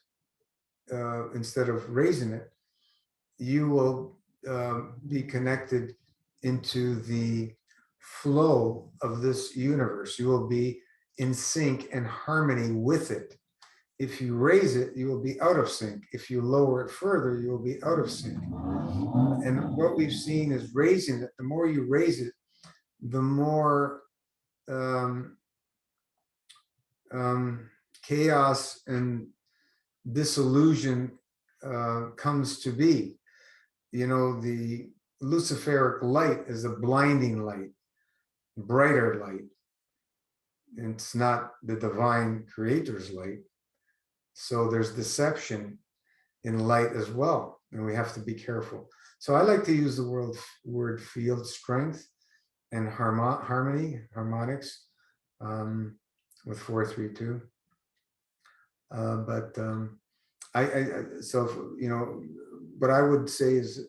instead of raising it, you will be connected into the flow of this universe. You will be in sync and harmony with it. If you raise it, you will be out of sync. If you lower it further, you will be out of sync. And what we've seen is raising it. The more you raise it, the more chaos and disillusion comes to be. You know, the Luciferic light is a blinding light, brighter light. It's not the divine creator's light. So there's deception in light as well, and we have to be careful. So I like to use the word field strength and harmonics with 432. So you know, what I would say is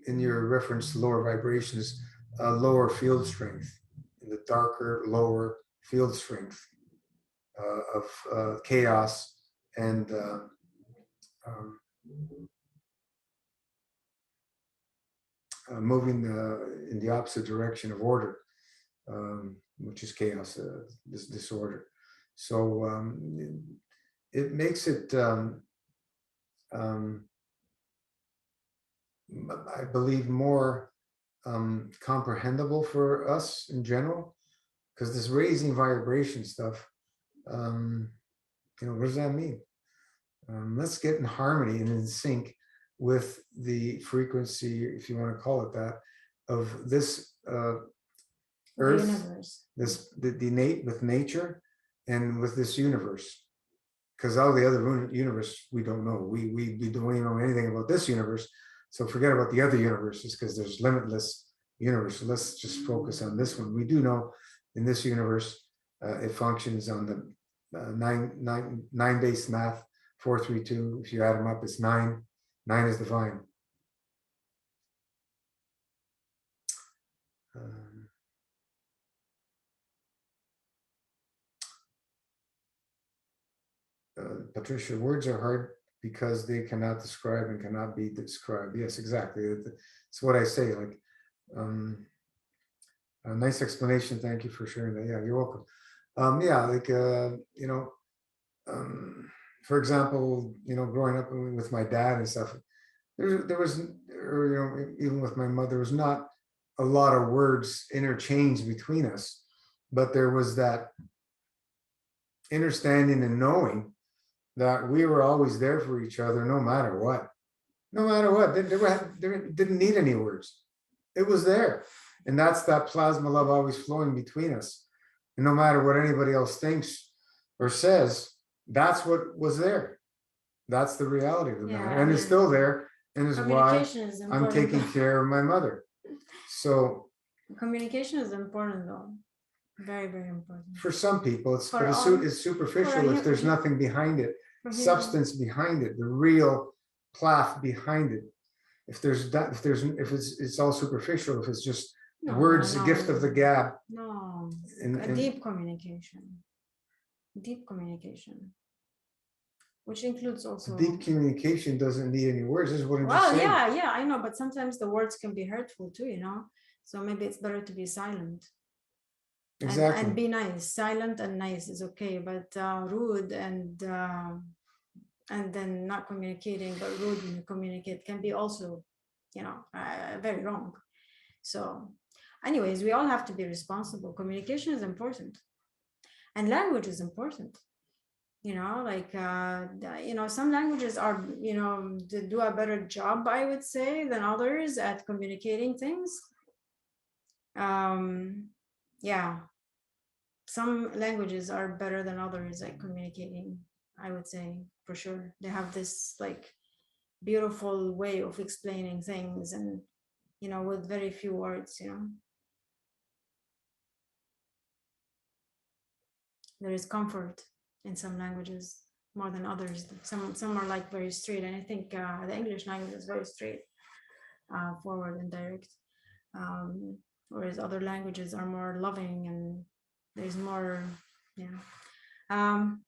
in your reference to lower vibrations, lower field strength, in the darker, lower field strength of chaos and moving in the opposite direction of order, which is chaos, this disorder. So it makes it, I believe, more comprehensible for us in general, because this raising vibration stuff, you know, what does that mean? Let's get in harmony and in sync with the frequency, if you want to call it that, of this earth, this the innate with nature and with this universe. Because all the other universe we don't know. We don't even know anything about this universe. So forget about the other universes because there's limitless universe. So let's just focus on this one. We do know in this universe it functions on the nine base math, 432. If you add them up, it's 9. 9 is divine. Patricia, words are hard because they cannot describe and cannot be described. Yes, exactly. It's what I say. Like, a nice explanation. Thank you for sharing that. Yeah, you're welcome. Yeah, like you know, for example, you know, growing up with my dad and stuff, there was, or, you know, even with my mother, there was not a lot of words interchanged between us, but there was that understanding and knowing that we were always there for each other, no matter what. No matter what, they didn't need any words. It was there. And that's that plasma love always flowing between us. And no matter what anybody else thinks or says, that's what was there. That's the reality of the Yeah, matter. And it's still there. And is why communication is I'm important. taking care of my mother. So Communication is important though. Very, very important. for some people, For but all- it's superficial if there's nothing behind it, For human- substance behind it, the real plaf behind it. If it's all superficial, if it's just No, words, the no, gift of the gab. No, And- a and- deep communication. Deep communication. Which includes also. Deep communication doesn't need any words. This is what I'm just Well, saying. yeah, I know, but sometimes the words can be hurtful too, you know. So maybe it's better to be silent. Exactly. And be nice. Silent and nice is okay, but rude and then not communicating, but rude when you communicate can be also, you know, very wrong. So, anyways, we all have to be responsible. Communication is important, and language is important. You know, like you know, some languages are, you know, do a better job, I would say, than others at communicating things. Yeah, some languages are better than others at communicating, I would say, for sure. They have this like beautiful way of explaining things, and you know, with very few words, you know. There is comfort in some languages more than others. Some are like very straight, and I think the English language is very straight, forward and direct, whereas other languages are more loving and there's more, yeah.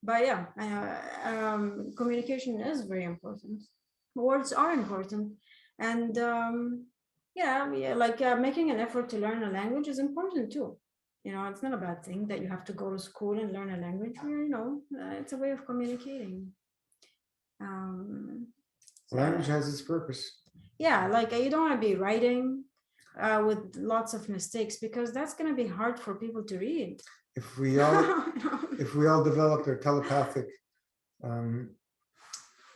But yeah, communication is very important. Words are important, and yeah, like making an effort to learn a language is important too. You know, it's not a bad thing that you have to go to school and learn a language. You know, it's a way of communicating. Language has its purpose. Yeah, like you don't want to be writing with lots of mistakes, because that's going to be hard for people to read. If we all developed our telepathic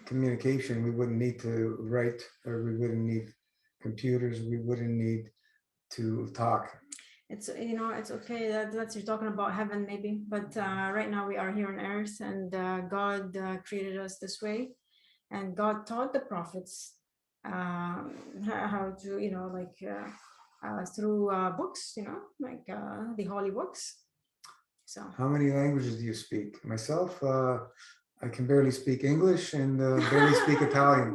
communication, we wouldn't need to write, or we wouldn't need computers. We wouldn't need to talk. It's, you know, it's okay that you're talking about heaven maybe, but right now we are here on earth, and God created us this way, and God taught the prophets how to, you know, like through books, you know, like the holy books. So How many languages do you speak? Myself, I can barely speak English and barely speak Italian.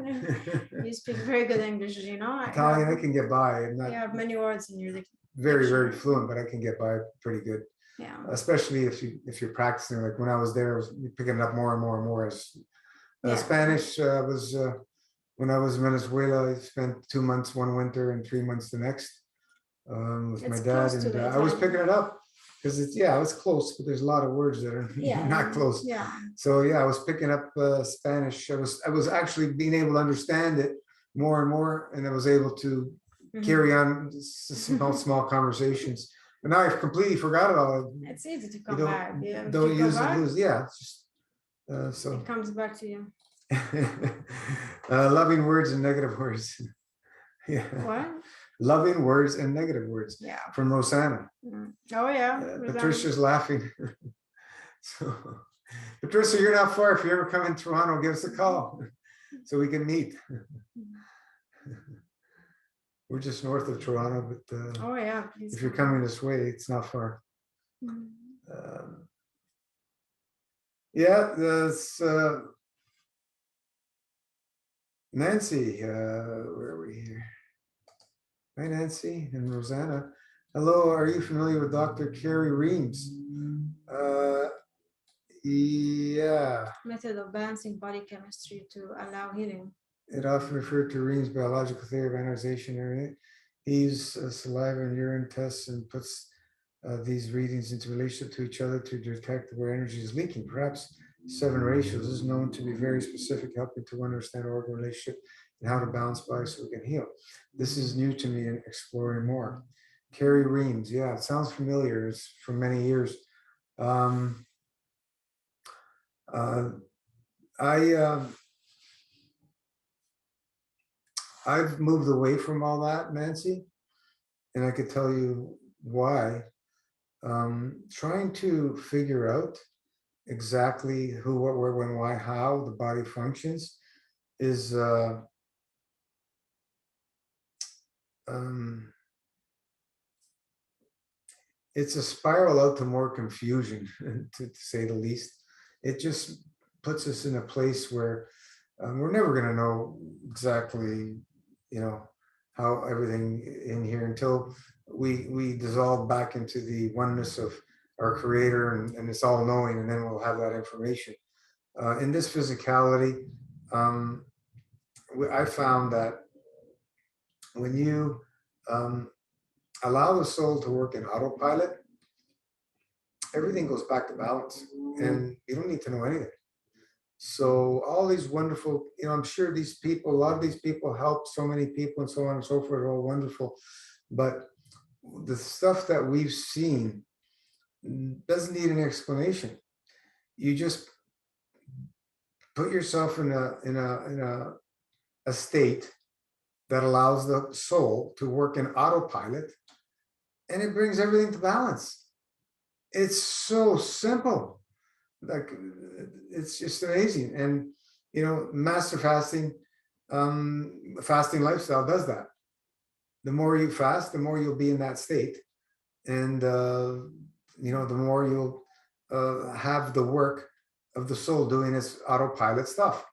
you speak very good English, you know. Italian, I can get by. I'm not You have many words in your very fluent, but I can get by pretty good. yeah. Especially if you're practicing. Like when I was there, I was picking it up more and more and more. As Yeah. Spanish was when I was in Venezuela. I spent 2 months one winter and 3 months the next with my It's dad, close to and the I was Italian. picking it up because it's close, but there's a lot of words that are Yeah. not close. Yeah. So yeah, I was picking up Spanish. I was actually being able to understand it more and more, and I was able to Mhm. carry on small conversations. But now I've completely forgot it all. It's easy to You come back. Yeah, if don't you go use back, it, lose. Yeah, it's just so it comes back to you. loving words and negative words. Yeah, What? loving words and negative words Yeah. from Rosanna. Oh yeah. Patricia's laughing. So, Patricia, you're not far. If you ever come in Toronto, give us a call so we can meet. We're just north of Toronto, but Oh yeah. Please if you're come. coming this way, it's not far. Mhm. Yeah, that's Nancy. Where are we here? Hi, Nancy and Rosanna. Hello, are you familiar with Dr. Carrie Reams? Yeah, Method of balancing body chemistry to allow healing. it often referred to Reams' biological theory of ionization. He uses saliva and urine tests and puts these readings into relationship to each other to detect where energy is leaking. Perhaps 7 ratios is known to be very specific, helping to understand organ relationship and how to balance body so we can heal. This is new to me and exploring more. Carrie Reams, yeah, it sounds familiar. It's from many years. Uh, I I've moved away from all that, Nancy, and I could tell you why. Trying to figure out exactly who, what, where, when, why, how the body functions is um, it's a spiral out to more confusion, to say the least. It just puts us in a place where we're never going to know exactly, you know, how everything in here until we dissolve back into the oneness of our creator, and it's all knowing, and then we'll have that information. In this physicality, um, I found that when you allow the soul to work in autopilot, everything goes back to balance, and you don't need to know anything. So all these wonderful, I'm sure these people, a lot of these people help so many people and so on and so forth, all wonderful. But the stuff that we've seen doesn't need an explanation. You just put yourself in a state that allows the soul to work in autopilot, and it brings everything to balance. It's so simple. Like, it's just amazing. And master fasting, fasting lifestyle does that. The more you fast, the more you'll be in that state, and the more you'll have the work of the soul doing its autopilot stuff.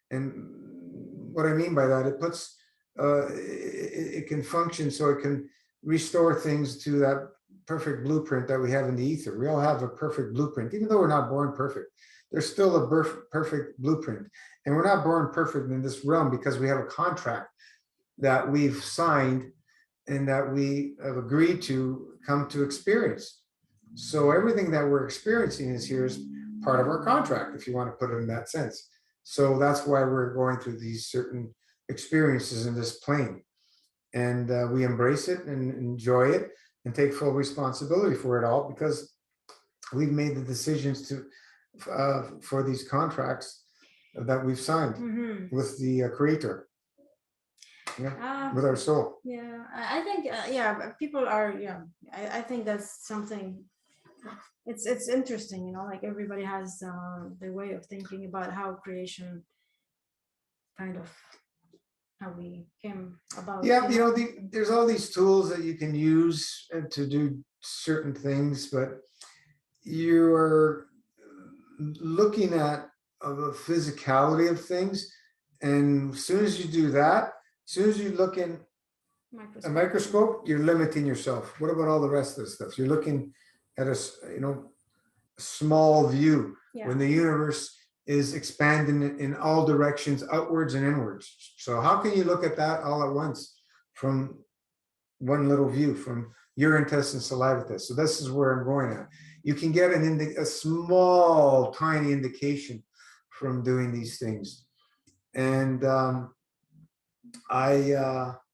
And what I mean by that, it puts it can function so it can restore things to that perfect blueprint that we have in the ether. We all have a perfect blueprint, even though we're not born perfect. There's still a perfect blueprint, and we're not born perfect in this realm because we have a contract that we've signed and that we have agreed to come to experience. So everything that we're experiencing is here is part of our contract, if you want to put it in that sense. So that's why we're going through these certain experiences in this plane, and we embrace it and enjoy it and take full responsibility for it all, because we've made the decisions to for these contracts that we've signed with the creator, with our soul. Yeah, I think people are, I think that's something, it's interesting, like everybody has their way of thinking about how creation kind of, how we came about. Yeah, there's all these tools that you can use to do certain things, but you're looking at the physicality of things, and as soon as you do that, as soon as you look in a microscope, you're limiting yourself. What about all the rest of the stuff? You're looking at a small view, when the universe is expanding in all directions, outwards and inwards. So how can you look at that all at once from one little view, from urine test and saliva test? So this is where I'm going at. You can get a small, tiny indication from doing these things. And I've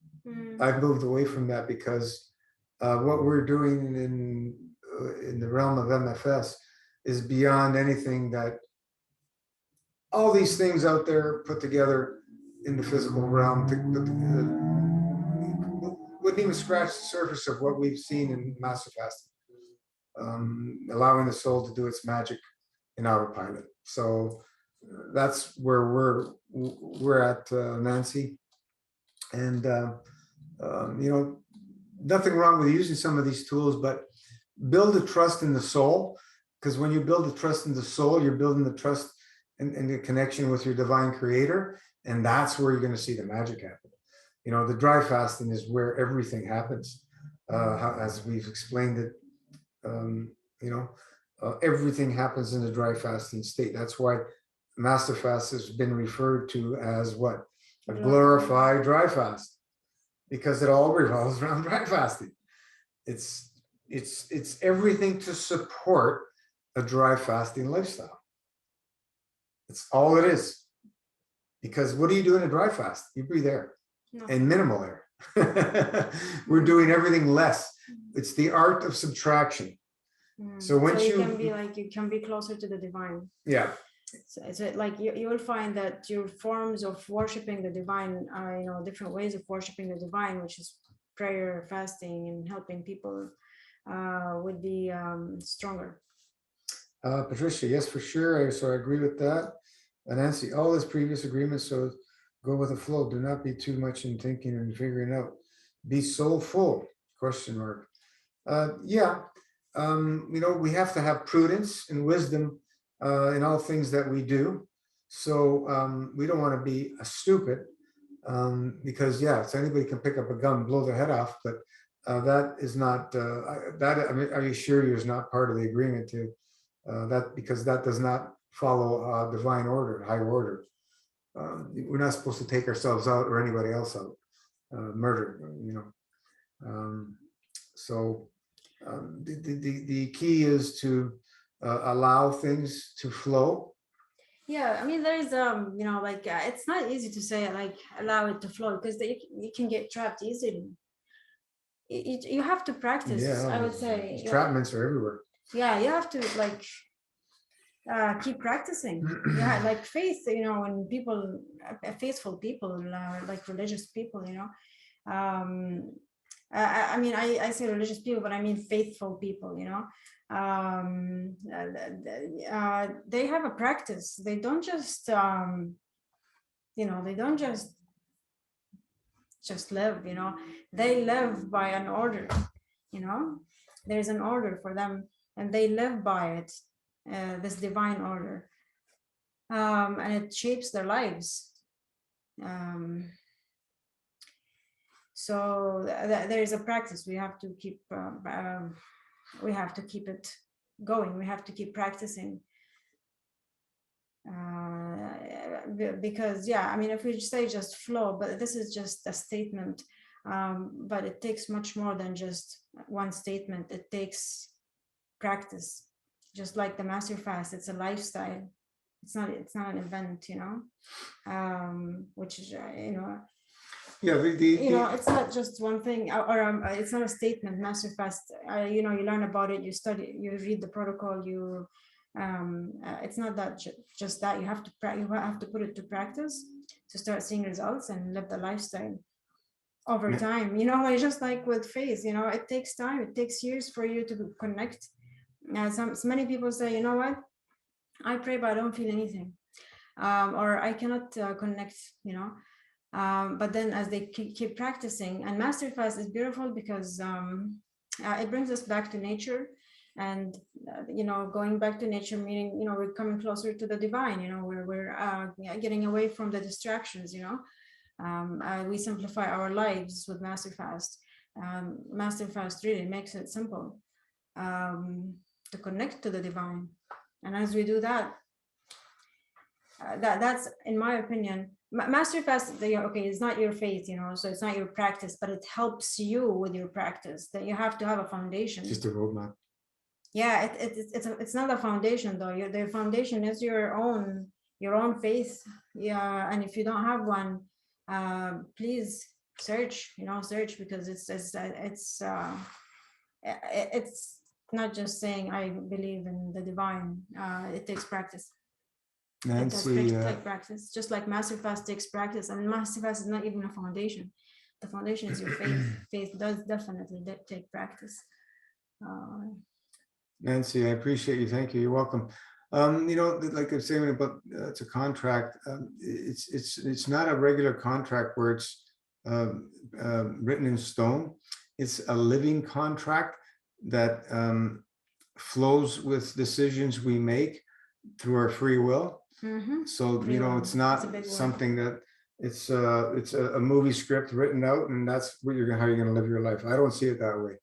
moved away from that because what we're doing in the realm of MFS is beyond anything that all these things out there put together in the physical realm wouldn't even scratch the surface of what we've seen in master fasting, allowing the soul to do its magic in autopilot. So that's where we're at, Nancy. And nothing wrong with using some of these tools, but build a trust in the soul, because when you build a trust in the soul, you're building the trust and the connection with your divine creator, and that's where you're going to see the magic happen. The dry fasting is where everything happens, as we've explained it. Everything happens in the dry fasting state. That's why master fast has been referred to as what? A glorified dry fast, because it all revolves around dry fasting. It's everything to support a dry fasting lifestyle. It's all it is. Because what do you do in a dry fast? You breathe air and minimal air. We're doing everything less. It's the art of subtraction. So once you can be closer to the divine. Yeah. So like you will find that your forms of worshiping the divine are, different ways of worshiping the divine, which is prayer, fasting, and helping people would be stronger. Patricia, yes, for sure. So I agree with that. And Nancy, all his previous agreements, so go with the flow. Do not be too much in thinking and figuring out. Be soulful, question mark. Yeah, we have to have prudence and wisdom in all things that we do. So we don't want to be stupid because, yeah, so anybody can pick up a gun, blow their head off, but that is not, I mean, are you sure you're not part of the agreement to that, because that does not follow divine order, high order. We're not supposed to take ourselves out or anybody else out, murder, so the key is to allow things to flow. Yeah, I mean, there's like it's not easy to say like allow it to flow, because you can get trapped easily. You have to practice. Yeah, I would say entrapments are everywhere. Yeah, you have to like keep practicing. Yeah, like faith. When people, faithful people, like religious people, I mean, I say religious people, but I mean faithful people, they have a practice. They don't just they don't just live, they live by an order. There's an order for them, and they live by it, this divine order, and it shapes their lives. So there is a practice. We have to keep it going. We have to keep practicing, because I mean, if we say just flow, but this is just a statement, but it takes much more than just one statement. It takes practice, just like the master fast. It's a lifestyle. It's not an event, which is yeah, it's not just one thing, or it's not a statement. Master fast, you learn about it, you study, you read the protocol, it's not that just that you have to put it to practice to start seeing results and live the lifestyle over time. It's just like with faith, it takes time, it takes years for you to connect. So many people say, what, I pray but I don't feel anything, or I cannot connect, but then as they keep practicing, and master fast is beautiful because it brings us back to nature. And going back to nature, meaning we're coming closer to the divine, we're getting away from the distractions. We simplify our lives with master fast. Master fast really makes it simple to connect to the divine. And as we do that, that's, in my opinion, master fast, okay, it's not your faith, so it's not your practice, but it helps you with your practice. That you have to have a foundation, just a roadmap. Yeah, it's not a foundation though. The foundation is your own faith. Yeah, and if you don't have one, please search. Search, because it's not just saying I believe in the divine. It takes practice. Nancy, take practice, just like master fast takes practice. I mean, master fast is not even a foundation. The foundation is your faith. Faith does definitely take practice. Nancy, I appreciate you. Thank you. You're welcome. Like I'm saying about it's a contract. It's not a regular contract where it's written in stone. It's a living contract that flows with decisions we make through our free will. So it's not something that it's a movie script written out and that's what how you're going to live your life. I don't see it that way.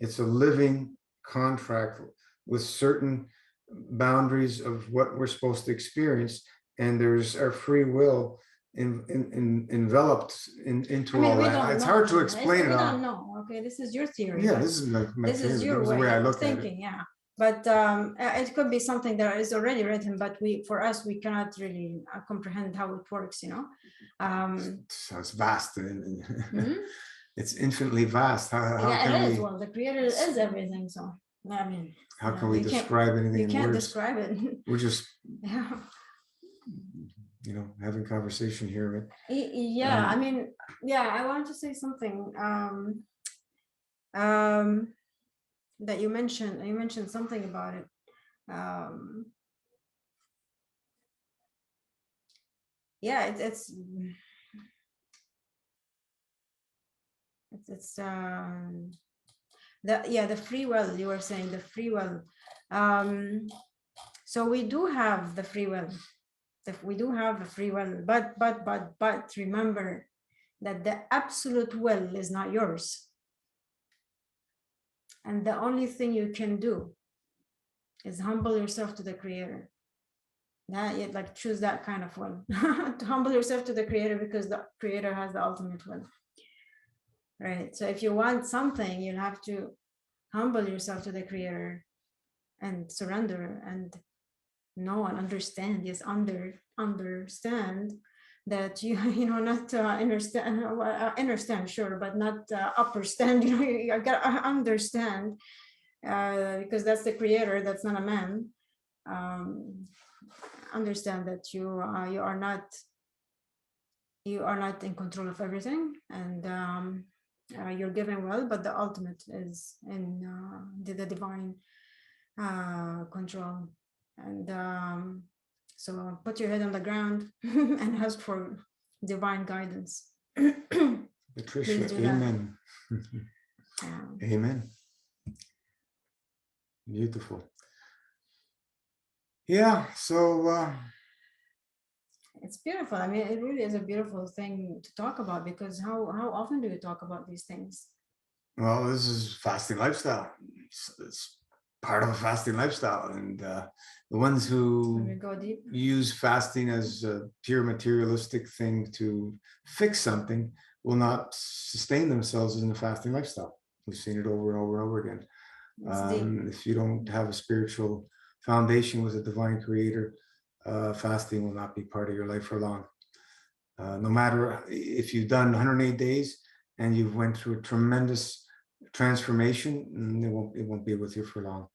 It's a living contract with certain boundaries of what we're supposed to experience, and there's our free will enveloped into all that. It's hard to explain it. We don't know. Okay, this is your theory. Yeah, this is like my theory. Is your way I look thinking, at it. Yeah. But it could be something that is already written, but for us, we cannot really comprehend how it works, So it's vast. It's infinitely vast. How it is. Well, the creator is everything, so I mean, how can we describe anything? You can't describe it. We're just having conversation here. Yeah, I mean, yeah, I wanted to say something. That you mentioned something about it. Yeah, it's the free will. You were saying the free will. So we do have the free will. We do have the free will, but remember that the absolute will is not yours, and the only thing you can do is humble yourself to the Creator. Not yet, like choose that kind of will to humble yourself to the Creator, because the Creator has the ultimate will, right? So if you want something, you'll have to humble yourself to the Creator and surrender and know and understand. Yes, understand that not understand, sure, but not upper stand. You gotta understand, because that's the Creator, that's not a man. Understand that you are not in control of everything, and you're given well, but the ultimate is in the divine control. And so put your head on the ground and ask for divine guidance. Patricia, do that. amen. Amen. Beautiful. Yeah, so it's beautiful. I mean, it really is a beautiful thing to talk about, because how often do you talk about these things? well, this is fasting lifestyle. It's part of a fasting lifestyle, and the ones When we who go deep, use fasting as a pure materialistic thing to fix something will not sustain themselves in the fasting lifestyle. We've seen it over and over and over again. it's deep. If you don't have a spiritual foundation with a divine Creator, fasting will not be part of your life for long. No matter if you've done 108 days and you've went through a tremendous transformation, it won't be with you for long.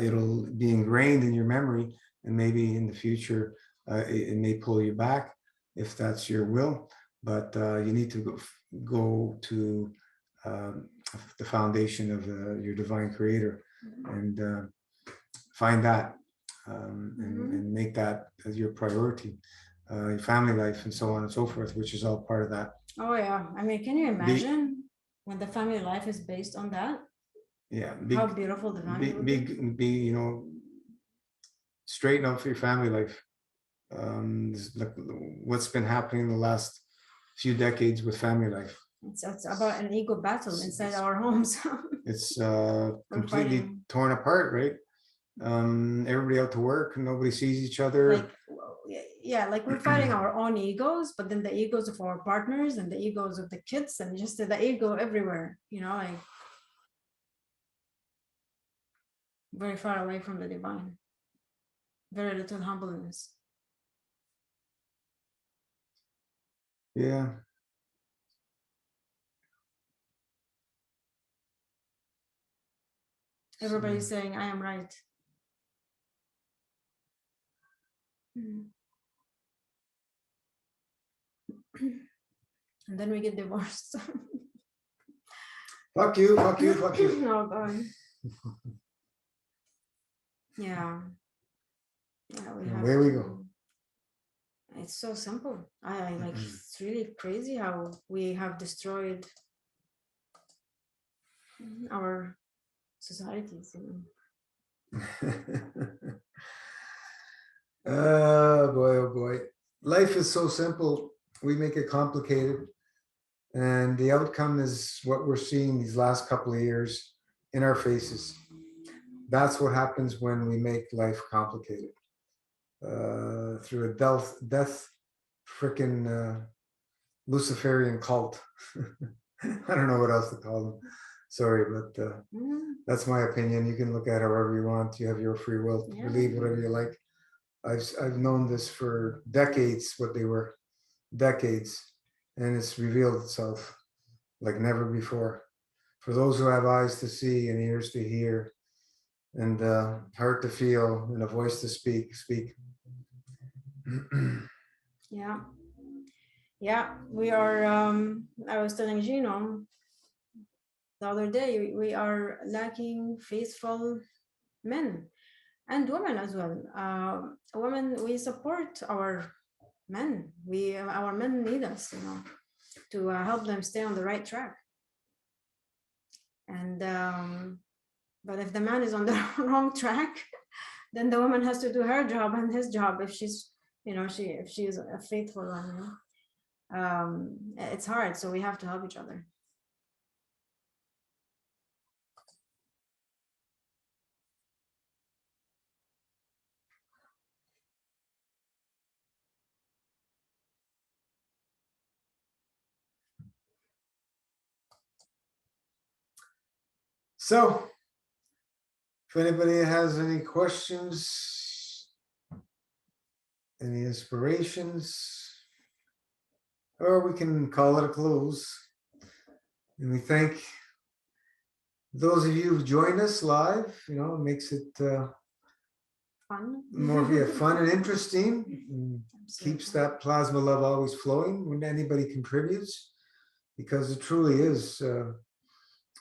It'll be ingrained in your memory, and maybe in the future it may pull you back if that's your will. But you need to go to the foundation of your divine Creator and find that and make that as your priority. Your family life and so on and so forth, which is all part of that. Oh yeah, I mean, can you imagine when the family life is based on that? Yeah, How beautiful the family would be straighten up for your family life. What's been happening in the last few decades with family life. It's about an ego battle inside our homes. It's completely torn apart, right? Everybody out to work, nobody sees each other. Like, yeah, like we're fighting our own egos, but then the egos of our partners and the egos of the kids, and just the ego everywhere, like very far away from the divine. Very little humbleness. Yeah. Everybody's saying, I am right. And then we get divorced. Fuck you, fuck you, fuck you. Oh, God. Yeah. Yeah, there we go. It's so simple. I like it's really crazy how we have destroyed our societies. Oh boy. Life is so simple. We make it complicated. And the outcome is what we're seeing these last couple of years in our faces. That's what happens when we make life complicated. Through a death freaking Luciferian cult. I don't know what else to call them. Sorry, but that's my opinion. You can look at it however you want. You have your free will to believe whatever you like. I've known this for decades, what they were, decades, and it's revealed itself like never before. For those who have eyes to see and ears to hear, and heart to feel, and a voice to speak. Yeah. Yeah, we are, I was telling Gino the other day, we are lacking faithful men and women as well. Women, we support our men. Our men need us, to help them stay on the right track. And but if the man is on the wrong track, then the woman has to do her job and his job if she's, if she is a faithful one. It's hard, so we have to help each other. So if anybody has any questions, any inspirations, or we can call it a close. And we thank those of you who joined us live. It makes it Fun. more fun and interesting, and keeps that plasma love always flowing when anybody contributes, because it truly is.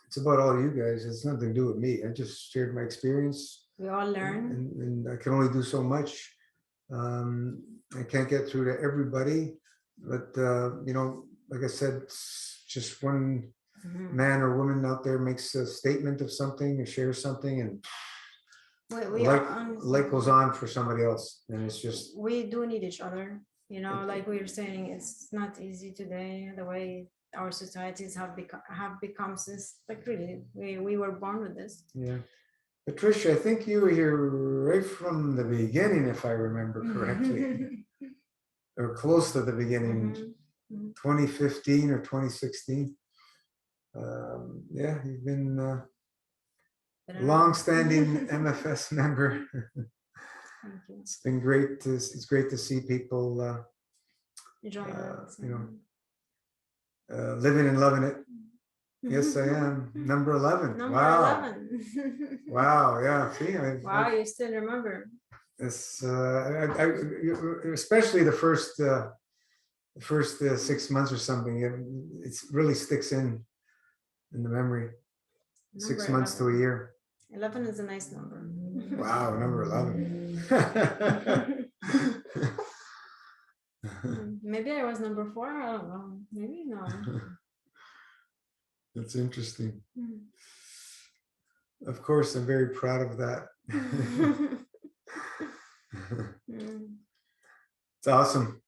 It's about all you guys. It's nothing to do with me. I just shared my experience. We all learn. And I can only do so much. I can't get through to everybody, but like I said, it's just one man or woman out there makes a statement of something or shares something, and light goes on for somebody else. And it's just, we do need each other. Like we were saying, it's not easy today, the way our societies have become since, like, really, we were born with this. Yeah. Patricia, I think you were here right from the beginning, if I remember correctly, or close to the beginning, 2015 or 2016. Yeah, you've been a long-standing MFS member. Thank you. It's been great it's great to see people living and loving it. Yes, I am. Number 11. Number Wow. 11. Wow. Yeah. See, wow, you still remember. It's especially the first 6 months or something. It really sticks in the memory. Number 6 months 11. To a year. 11 is a nice number. Wow, number 11. Maybe I was number 4. I don't know. Maybe no. That's interesting. Of course, I'm very proud of that. It's awesome.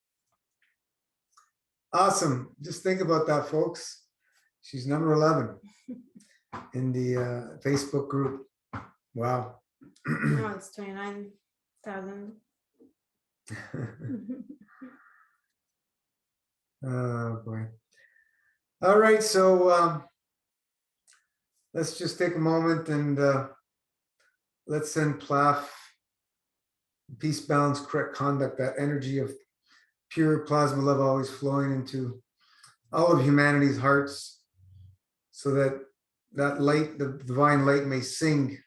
Awesome. Just think about that, folks. She's number 11 in the Facebook group. Wow. No, it's 29,000. Oh boy. All right, so let's just take a moment and let's send PLAF, peace, balance, correct conduct, that energy of pure plasma love always flowing into all of humanity's hearts, so that that light, the divine light, may sing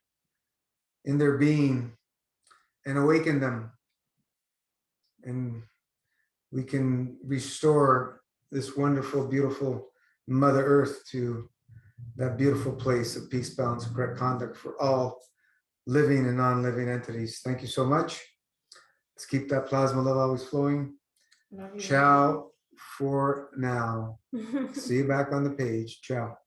in their being and awaken them, and we can restore this wonderful, beautiful Mother Earth to that beautiful place of peace, balance, and correct conduct for all living and non-living entities. Thank you so much. Let's keep that plasma love always flowing. Ciao for now. See you back on the page. Ciao.